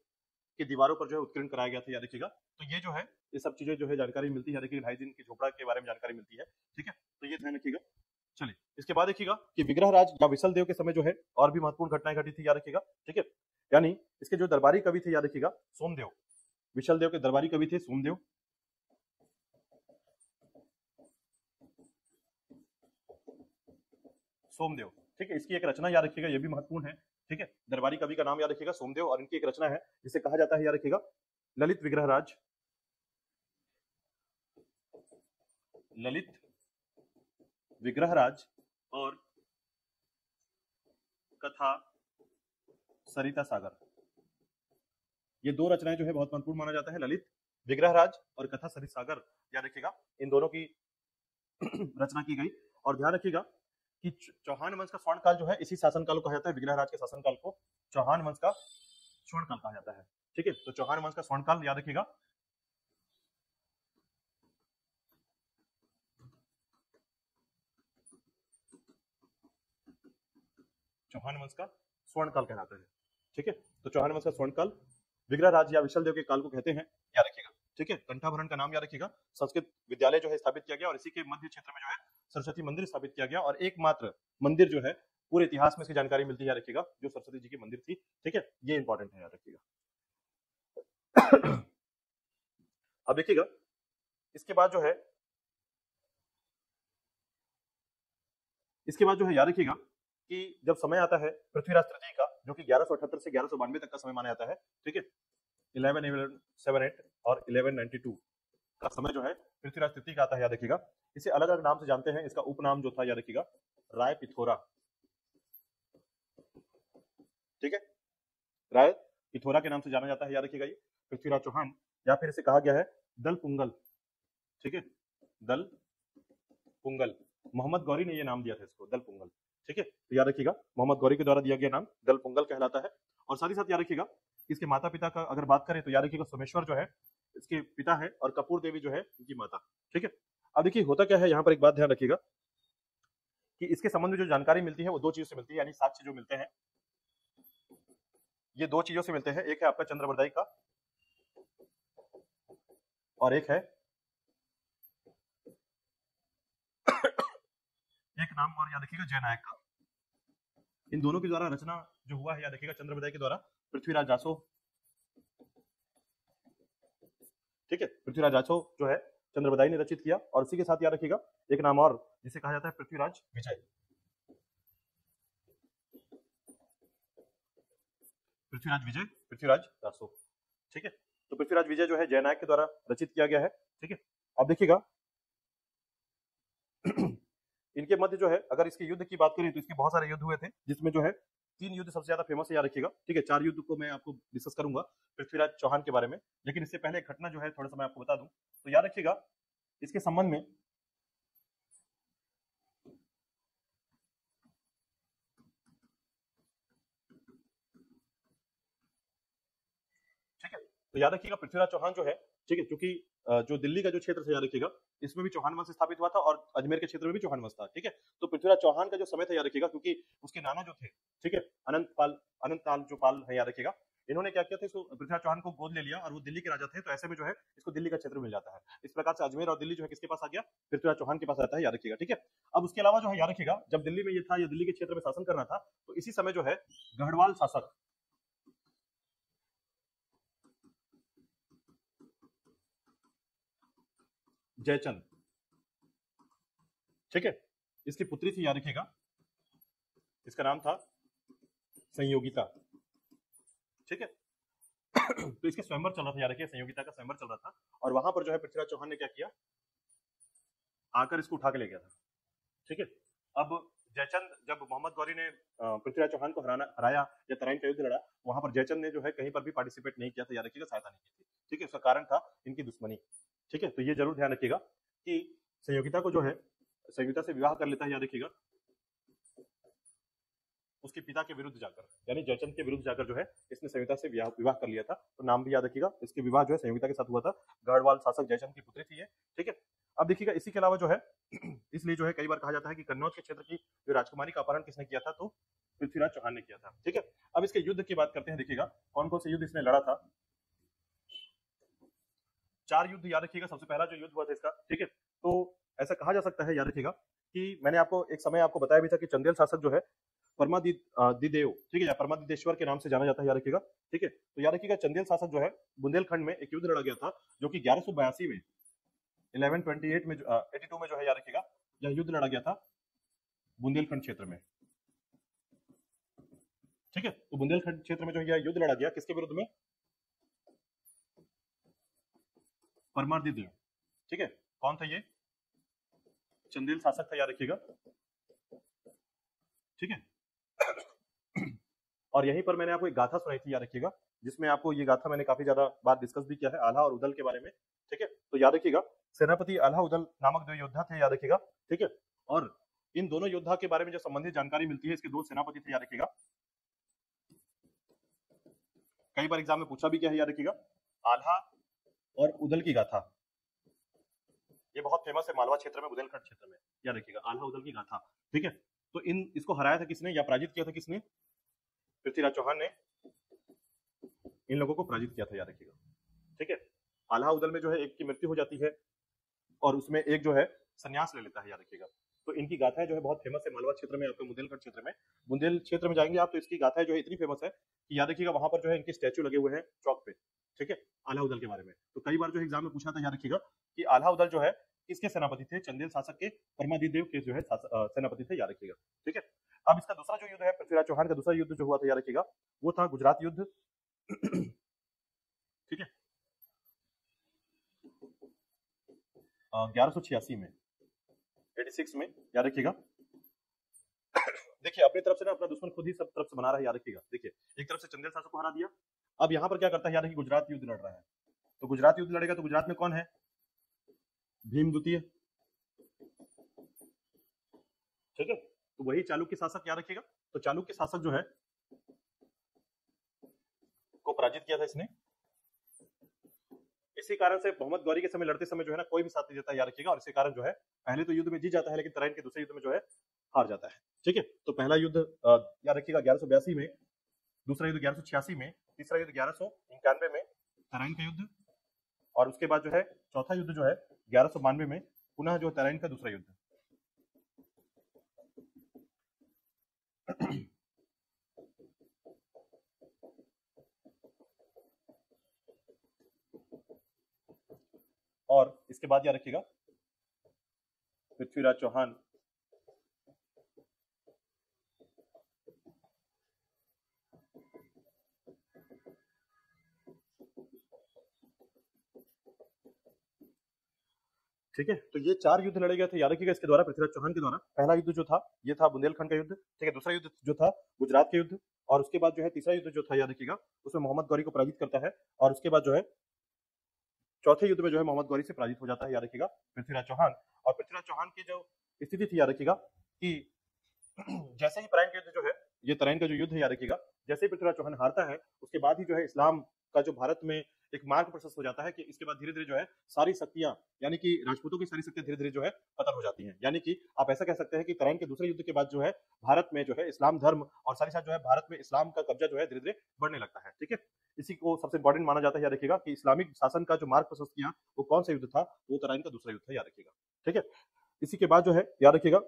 की दीवारों पर जो है उत्कीर्ण कराया गया था, याद रखिएगा। तो ये जो है ये सब चीजें जो है जानकारी मिलती है, याद रखिएगा 2.5 दिन के झोपड़ा के बारे में जानकारी मिलती है। ठीक है, तो ये ध्यान रखिएगा। चलिए इसके बाद देखिएगा कि विग्रहराज या विशलदेव के समय जो है और भी महत्वपूर्ण घटनाएं घटी थी, याद रखिएगा। ठीक है, यानी इसके जो दरबारी कवि थे याद रखिएगा, सोमदेव, विशलदेव के दरबारी कवि थे सोमदेव। सोमदेव, ठीक है, इसकी एक रचना याद रखिएगा, ये भी महत्वपूर्ण है। ठीक है, दरबारी कवि का नाम याद रखिएगा सोमदेव, और इनकी एक रचना है जिसे कहा जाता है, याद रखिएगा, ललित विग्रहराज। ललित विग्रहराज और कथा सरिता सागर, ये दो रचनाएं जो है बहुत महत्वपूर्ण माना जाता है, ललित विग्रहराज और कथा सरिता सागर, याद रखिएगा, इन दोनों की रचना की गई। और ध्यान रखिएगा कि चौहान वंश का स्वर्ण काल जो है इसी शासन काल को कहा जाता है, विग्रहराज के शासन काल को चौहान वंश का स्वर्ण काल कहा जाता है। ठीक है, तो चौहान वंश का स्वर्ण काल याद रखिएगा, चौहान वंश का स्वर्ण काल कहलाता है। ठीक है, तो चौहान वंश का स्वर्ण काल विग्रहराज या विशलदेव के काल को कहते हैं, याद रखिएगा। ठीक है, कंठाभरण का नाम याद रखिएगा, संस्कृत विद्यालय जो है स्थापित किया गया, और इसी के मध्य क्षेत्र में जो है सरस्वती मंदिर स्थापित किया गया, और एकमात्र मंदिर जो है पूरे इतिहास में इसकी जानकारी मिलती है, याद रखिएगा, जो सरस्वती जी की मंदिर थी। ठीक है, ये इंपॉर्टेंट है, याद रखिएगा। अब देखिएगा इसके बाद जो है याद रखिएगा कि जब समय आता है पृथ्वीराज तृतीय का, जो कि 1178 से 1192 तक का समय माना जाता है। ठीक है, 1178 और 1192 का समय जो है पृथ्वीराज तृतीय का आता है, याद रखिएगा। इसे अलग अलग नाम से जानते हैं, इसका उपनाम जो था याद रखिएगा राय पिथोरा। ठीक है, राय पिथोरा के नाम से जाना जाता है, याद रखिएगा, ये पृथ्वीराज चौहान, या फिर इसे कहा गया है दल पुंगल। ठीक है, दल पुंगल, मोहम्मद गौरी ने ये नाम दिया था इसको, दल पुंगल। ठीक है, तो याद रखिएगा मोहम्मद गौरी के द्वारा दिया गया नाम दल पुंगल कहलाता है। और साथ ही साथ याद रखिएगा इसके माता पिता का अगर बात करें तो याद रखिएगा सोमेश्वर जो है इसके पिता है, और कपूर देवी जो है इनकी माता। ठीक है, अब देखिए होता क्या है, यहाँ पर एक बात ध्यान रखिएगा कि इसके संबंध में जो जानकारी मिलती है वो दो चीजों से मिलती है, यानी साक्ष्य जो मिलते हैं ये दो चीजों से मिलते हैं। एक है आपका चंद्रबरदाई का, और एक है एक नाम और याद रखिएगा जयनायक का। इन दोनों के द्वारा रचना जो हुआ है याद रखिएगा चंद्रबदाई के द्वारा पृथ्वीराज रासो। ठीक है, पृथ्वीराज रासो जो है चंद्रबदाई ने रचित किया। और उसी के साथ याद रखिएगा एक नाम और जिसे कहा जाता है पृथ्वीराज विजय। पृथ्वीराज विजय, पृथ्वीराज रासो। ठीक है, तो पृथ्वीराज विजय जो है जयनायक के द्वारा रचित किया गया है। ठीक है, अब देखिएगा इनके मध्य जो है अगर इसके युद्ध की बात करें तो इसके बहुत सारे युद्ध हुए थे, जिसमें जो है 3 युद्ध सबसे ज्यादा फेमस है याद रखिएगा। ठीक है, 4 युद्ध को मैं आपको डिस्कस करूंगा पृथ्वीराज चौहान के बारे में, लेकिन इससे पहले एक घटना जो है थोड़ा सा मैं आपको बता दूं। तो याद रखिएगा इसके संबंध में ठीक है, तो याद रखिएगा पृथ्वीराज चौहान जो है, ठीक है, क्योंकि जो दिल्ली का जो क्षेत्र था याद रखिएगा इसमें भी चौहान वंश स्थापित हुआ था और अजमेर के क्षेत्र में भी चौहान वंश था। ठीक है, तो पृथ्वीराज चौहान का जो समय था याद रखिएगा, क्योंकि उसके नाना जो थे, ठीक है, अनंतपाल जो पाल है याद रखिएगा, इन्होंने क्या किया था, इसको पृथ्वीराज चौहान को गोद ले लिया और वो दिल्ली के राजा थे, तो ऐसे में जो है इसको दिल्ली का क्षेत्र मिल जाता है। इस प्रकार से अजमेर और दिल्ली जो है किसके पास आ गया, पृथ्वीराज चौहान के पास आता है याद रखिएगा। ठीक है, अब उसके अलावा जो है याद रखिएगा जब दिल्ली में ये था या दिल्ली के क्षेत्र में शासन करना था, तो इसी समय जो है गढ़वाल शासक जयचंद, ठीक है, इसकी पुत्री थी याद रखिएगा, इसका नाम था संयोगिता। ठीक है, तो इसके स्वयंवर चल रहा था याद रखिए, संयोगिता का स्वयंवर चल रहा था और वहां पर जो है पृथ्वीराज चौहान ने क्या किया, आकर इसको उठा के ले गया था। ठीक है, अब जयचंद जब मोहम्मद गौरी ने पृथ्वीराज चौहान को हराया या तराइन का युद्ध लड़ा, वहां पर जयचंद ने जो है कहीं पर भी पार्टिसिपेट नहीं किया था याद रखिएगा, सहायता नहीं की थी। ठीक है, उसका कारण था इनकी दुश्मनी। ठीक है, तो ये जरूर ध्यान रखिएगा कि संयोगिता को जो है संयोगिता से विवाह कर लेता है याद रखिएगा उसके पिता के विरुद्ध जाकर, यानी जयचंद के विरुद्ध जाकर जो है इसने संयोगिता से विवाह कर लिया था। तो नाम भी याद रखिएगा, इसके विवाह जो है संयोगिता के साथ हुआ था। गढ़वाल शासक जयचंद की पुत्री थी ये। ठीक है, अब देखिएगा इसी के अलावा जो है इसलिए जो है कई बार कहा जाता है कि कन्नौज के क्षेत्र की जो राजकुमारी का अपहरण किसने किया था, तो पृथ्वीराज चौहान ने किया था। ठीक है, अब इसके युद्ध की बात करते हैं। देखिएगा कौन कौन से युद्ध इसने लड़ा था। 4 युद्ध याद रखिएगा। सबसे पहला जो युद्ध हुआ था इसका, ठीक है, तो ऐसा कहा जा सकता है याद रखिएगा कि मैंने आपको एक समय आपको बताया भी था कि चंदेल शासक जो है परमादिदेव, ठीक है, या परमादिदेश्वर के नाम से जाना जाता है याद रखिएगा। ठीक है, तो याद रखिएगा चंदेल शासक जो है बुंदेलखंड में एक युद्ध लड़ा गया था, जो कि 1182 में 1128 में 82 में जो है याद रखिएगा यह युद्ध लड़ा गया था बुंदेलखंड क्षेत्र में। ठीक है, तो बुंदेलखंड क्षेत्र में जो यह युद्ध लड़ा गया किसके विरुद्ध में, परमादिदेव। ठीक है, कौन था ये, चंदेल शासक था याद रखिएगा। ठीक है, और यहीं पर मैंने आपको एक गाथा सुनाई थी याद रखिएगा, जिसमें आपको ये गाथा मैंने काफी ज्यादा बात डिस्कस भी किया है आल्हा और उदल के बारे में। ठीक है, तो याद रखिएगा सेनापति आल्हा उदल नामक 2 योद्धा थे याद रखिएगा। ठीक है, और इन दोनों योद्धा के बारे में जो संबंधित जानकारी मिलती है, इसके 2 सेनापति थे याद रखिएगा। कई बार एग्जाम में पूछा भी क्या है याद रखिएगा, आल्हा और उदल की गाथा, ये बहुत फेमस है मालवा क्षेत्र में, बुंदेलखंड क्षेत्र में, याद रखिएगा आल्हा उदल की गाथा। ठीक है, तो इसको हराया था किसने या पराजित किया था किसने, पृथ्वीराज चौहान ने इन लोगों को पराजित किया था याद रखिएगा। ठीक है, आल्हा उदल में जो है एक की मृत्यु हो जाती है और उसमें एक जो है संन्यास ले लेता है याद रखिएगा। तो इनकी गाथाएं जो है बहुत फेमस है मालवा क्षेत्र में, आपके बुंदेलखंड क्षेत्र में, बुंदेल क्षेत्र में जाएंगे आप तो इसकी गाथाएं जो है इतनी फेमस है कि याद रखिएगा वहां पर जो है इनके स्टैचू लगे हुए हैं चौक पे। ठीक है, आल्हा उदल के बारे में तो कई बार जो एग्जाम में पूछा था याद रखिएगा कि आल्हा उदल जो है किसके सेनापति थे, चंदेल शासक के परमादिदेव के जो है सेनापति थे याद रखिएगा। ठीक है, अब इसका दूसरा जो युद्ध है पृथ्वीराज चौहान का दूसरा युद्ध जो हुआ था याद रखिएगा वो था गुजरात युद्ध। ठीक है, 1186 में 86 में याद रखिएगा। देखिए अपनी तरफ से ना अपना दुश्मन खुद ही सब तरफ से बना रहा है याद रखिएगा। देखिए एक तरफ से चंदेल शासक को हरा दिया, अब यहाँ पर क्या करता है याद रखिए गुजरात युद्ध लड़ रहा है। तो गुजरात युद्ध लड़ेगा तो गुजरात में कौन है, भीम द्वितीय। ठीक है, तो वही चालुक्य शासक याद रखिएगा। तो चालुक्य शासक जो है को पराजित किया था इसने। इसी कारण से मोहम्मद गौरी के समय लड़ते समय जो है ना कोई भी साथ नहीं देता याद रखिएगा, और इसी कारण जो है पहले तो युद्ध में जीत जाता है लेकिन तराइन के दूसरे युद्ध में जो है हार जाता है। ठीक है, तो पहला युद्ध याद रखिएगा 1182 में, दूसरा युद्ध 1186 में, तीसरा युद्ध 1191 में तराइन का युद्ध, और उसके बाद जो है चौथा युद्ध जो है 1192 में पुनः जो तराइन का दूसरा युद्ध। और इसके बाद याद रखिएगा पृथ्वीराज चौहान ठीक है। तो ये 4 युद्ध लड़े गए थे, याद रखिएगा इसके द्वारा, पृथ्वीराज चौहान के द्वारा। पहला युद्ध जो था ये था बुंदेलखंड का युद्ध, ठीक है। दूसरा युद्ध जो था गुजरात के युद्ध, और उसके बाद जो है तीसरा युद्ध जो था याद रखिएगा उसमें मोहम्मद गौरी को पराजित करता है, और उसके बाद जो है चौथे युद्ध में जो है मोहम्मद गौरी से पराजित हो जाता है, याद रखिएगा पृथ्वीराज चौहान। और पृथ्वीराज चौहान की जो स्थिति थी याद रखिएगा कि जैसे ही तराइन का युद्ध जो है, ये तराइन का जो युद्ध है याद रखिएगा, जैसे ही पृथ्वीराज चौहान हारता है उसके बाद ही जो है इस्लाम का जो भारत में एक मार्ग प्रशस्त हो जाता है कि इसके बाद धीरे धीरे जो है सारी शक्तियां, यानी कि राजपूतों की सारी शक्तियां धीरे धीरे जो है खत्म हो जाती हैं। यानी कि आप ऐसा कह सकते हैं कि तराइन के दूसरे युद्ध के बाद जो है भारत में जो है इस्लाम धर्म और साथ ही साथ जो है भारत में इस्लाम का कब्जा जो है धीरे धीरे बढ़ने लगता है, ठीक है। इसी को सबसे इंपॉर्टेंट माना जाता है, याद रखिएगा कि इस्लामिक शासन का जो मार्ग प्रशस्त किया वो कौन सा युद्ध था, वो तराइन का दूसरा युद्ध था, याद रखिएगा, ठीक है। इसी के बाद जो है याद रखिएगा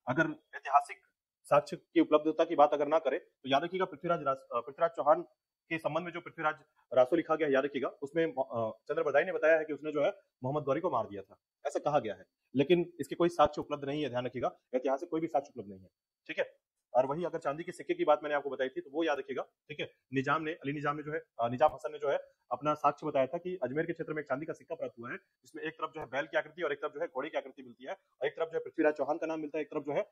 अगर ऐतिहासिक साक्ष्य की उपलब्धता की बात अगर ना करें तो याद रखिएगा पृथ्वीराज चौहान के संबंध में जो पृथ्वीराज रासो लिखा गया है, याद रखिएगा उसमें चंद्र बरदाई ने बताया है कि उसने जो है मोहम्मद गौरी को मार दिया था, ऐसा कहा गया है, लेकिन इसके कोई साक्ष्य उपलब्ध नहीं है, ध्यान रखिएगा ऐतिहासिक कोई भी साक्ष्य उपलब्ध नहीं है, ठीक है। और वही अगर चांदी के सिक्के की बात मैंने आपको बताई थी तो वो याद रखिएगा, ठीक है। अली निजाम ने जो है निजाम हसन ने जो है अपना साक्ष्य बताया था कि अजमेर के क्षेत्र में एक चांदी का सिक्का प्राप्त हुआ है, जिसमें एक तरफ जो है बैल की आकृति और एक तरफ जो है घोड़े की आकृति मिलती है, और एक तरफ जो है पृथ्वीराज चौहान का नाम मिलता है, एक तरफ जो है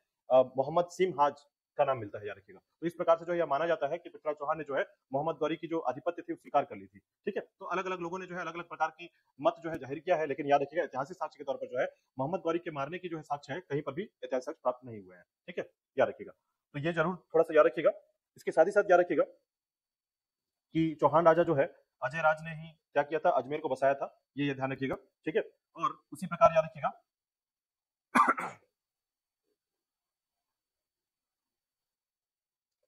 मोहम्मद सिम हाज का नाम मिलता है, याद रखिएगा। तो इस प्रकार से जो यह माना जाता है कि पृथ्वीराज चौहान ने जो है मोहम्मद गौरी की जो आधिपत्य थी स्वीकार कर ली थी, ठीक है। तो अलग अलग लोगों ने जो है अलग अलग प्रकार की मत जो है जाहिर किया है, लेकिन याद रखिएगा ऐतिहासिक साक्ष्य के तौर पर जो है मोहम्मद गौरी के मारने की जो है साक्ष्य है कहीं पर भी ऐतिहासिक साक्ष्य प्राप्त नहीं हुए हैं, ठीक है, याद रखिएगा। तो ये जरूर थोड़ा सा याद रखिएगा। इसके साथ ही साथ याद रखिएगा कि चौहान राजा जो है अजय राज ने ही क्या किया था, अजमेर को बसाया था, ये ध्यान रखिएगा, ठीक है। और उसी प्रकार याद रखिएगा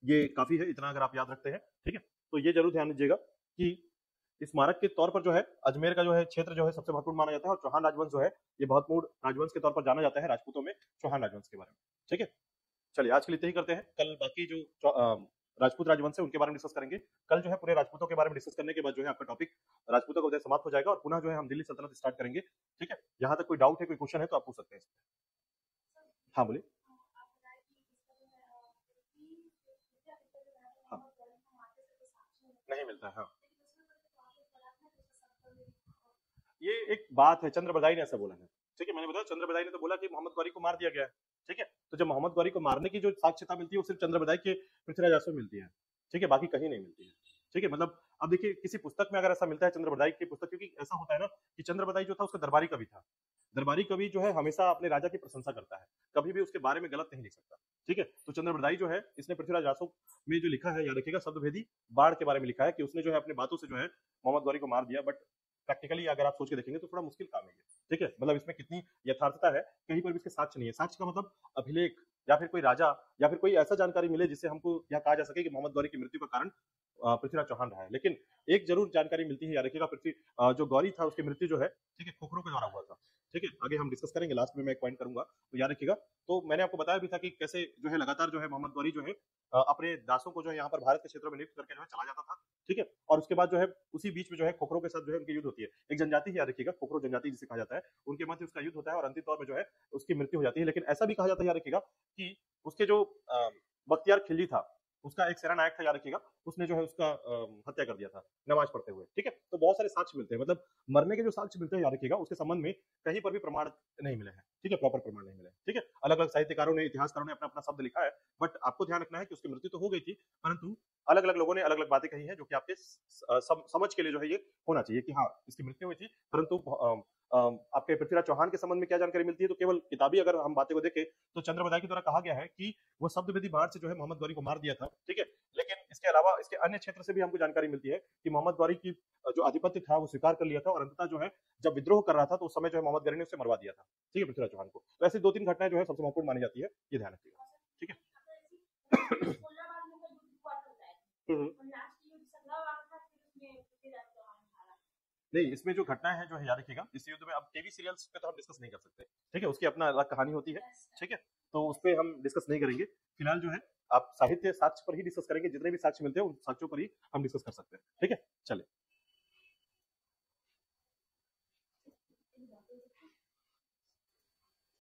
ये काफी है, इतना अगर आप याद रखते हैं, ठीक है। तो ये जरूर ध्यान दीजिएगा कि इस स्मारक के तौर पर जो है अजमेर का जो है क्षेत्र जो है सबसे महत्वपूर्ण माना जाता है, और चौहान राजवंश जो है ये महत्वपूर्ण राजवंश के तौर पर जाना जाता है राजपूतों में, चौहान राजवंश के बारे में, ठीक है। चलिए आज के लिए इतना ही करते हैं, कल बाकी जो राजपूत राजवंश है उनके बारे में डिस्कस करेंगे। कल जो है पूरे राजपूतों के बारे में डिस्कस करने के बाद जो है आपका टॉपिक राजपूतों का उदय समाप्त हो जाएगा, और पुनः जो है हम दिल्ली सल्तनत स्टार्ट करेंगे, ठीक है। यहाँ तक कोई डाउट है, कोई क्वेश्चन है तो आप पूछ सकते हैं। हाँ बोलिए। हाँ नहीं मिलता है, हाँ ये एक बात है, चंद्र बरदाई ने ऐसा बोला है, ठीक है। मैंने बताया चंद्र बरदाई ने तो बोला कि मोहम्मद गौरी को मार दिया गया है, ठीक है। तो जब मोहम्मद गौरी को मारने की जो साक्ष्यता मिलती है वो सिर्फ चंद्र बरदाई के पृथ्वीराज रासो में मिलती है, ठीक है, बाकी कहीं नहीं मिलती है, ठीक है। मतलब अब देखिए किसी पुस्तक में अगर ऐसा मिलता है चंद्र बरदाई की पुस्तक, क्योंकि ऐसा होता है ना कि चंद्र बरदाई जो था उसका दरबारी कवि था, दरबारी कवि जो है हमेशा अपने राजा की प्रशंसा करता है, कभी भी उसके बारे में गलत नहीं लिख सकता, ठीक है। तो चंद्र बरदाई जो है इसने पृथ्वीराज रासो में जो लिखा है, याद रखिएगा शब्दभेदी बाढ़ के बारे में लिखा है कि उसने जो है अपने बातों से जो है मोहम्मद गौरी को मार दिया, बट प्रैक्टिकली अगर आप सोच के देखेंगे तो थोड़ा मुश्किल काम है ये, ठीक है। मतलब इसमें कितनी यथार्थता है, कहीं पर भी इसके साक्ष्य नहीं है। साक्ष्य का मतलब अभिलेख या फिर कोई राजा या फिर कोई ऐसा जानकारी मिले जिससे हमको यह कहा जा सके कि मोहम्मद गौरी की मृत्यु का कारण पृथ्वीराज चौहान रहा है। लेकिन एक जरूर जानकारी मिलती है, याद रखिएगा जो गौरी था उसकी मृत्यु जो है, ठीक है, खोखरों के द्वारा हुआ था, ठीक है। आगे हम डिस्कस करेंगे, लास्ट में मैं एक पॉइंट करूंगा, तो याद रखिएगा। तो मैंने आपको बताया भी था कि कैसे जो है लगातार जो है मोहम्मद गौरी जो है अपने दासों को जो है यहाँ पर भारत के क्षेत्रों में नियुक्त करके जो है चला जाता था, ठीक है। और उसके बाद जो है उसी बीच में जो है खोखरों के साथ जो है उनकी युद्ध होती है, एक जनजाति है, याद रखिएगा खोखरो जनजाति जिसे कहा जाता है, उनके मध्य उसका युद्ध होता है और अंतिम तौर में जो है उसकी मृत्यु हो जाती है। लेकिन ऐसा भी कहा जाता है, याद रखिएगा, कि उसके जो बख्तियार खिलजी था उसका एक सेना नायक था, याद रखिएगा, उसने जो है उसका हत्या कर दिया था नमाज पढ़ते हुए, ठीक है। तो बहुत सारे साक्ष्य मिलते हैं, मतलब मरने के जो साक्ष्य मिलते हैं, याद रखिएगा, उसके संबंध में कहीं पर भी प्रमाण नहीं मिले हैं, ठीक है, प्रॉपर प्रमाण नहीं मिले, ठीक है। अलग अलग साहित्यकारों ने, इतिहासकारों ने अपना अपना शब्द लिखा है, बट आपको ध्यान रखना है कि उसकी मृत्यु तो हो गई थी, परंतु अलग अलग लोगों ने अलग अलग बातें कही हैं जो कि आपके समझ के लिए जो है ये होना चाहिए कि हाँ इसकी मृत्यु हुई थी। परंतु आपके पृथ्वीराज चौहान के संबंध में क्या जानकारी मिलती है, तो केवल किताबी अगर हम बातें को देखें तो चंद्र बरदाई के द्वारा कहा गया है कि वो शब्दभेदी बाढ़ से जो है मोहम्मद गौरी को मार दिया था, ठीक है। लेकिन इसके अलावा इसके अन्य क्षेत्र से भी हमको जानकारी मिलती है कि मोहम्मद गौरी की जो आधिपत्य था वो स्वीकार कर लिया था, और अंततः जो है जब विद्रोह कर रहा था तो उस समय जो है मोहम्मद गौरी ने उसे मरवा दिया था, ठीक है, पृथ्वीराज चौहान को। तो ऐसी 2-3 घटनाएं जो है सबसे महत्वपूर्ण मानी जाती है, ये ध्यान रखिएगा, ठीक है। नहीं, इसमें जो घटनाएं हैं जो है याद रखिएगा, इस युद्ध में अब टीवी सीरियल्स पे तो हम डिस्कस नहीं कर सकते, ठीक है, उसकी अपना अलग कहानी होती है, ठीक है, तो उस पे हम डिस्कस नहीं करेंगे। फिलहाल जो है आप साहित्य साक्ष्य पर ही डिस्कस करेंगे, जितने भी साक्ष्य मिलते हैं उन साक्ष्यों पर ही हम डिस्कस कर सकते हैं, ठीक है। चलिए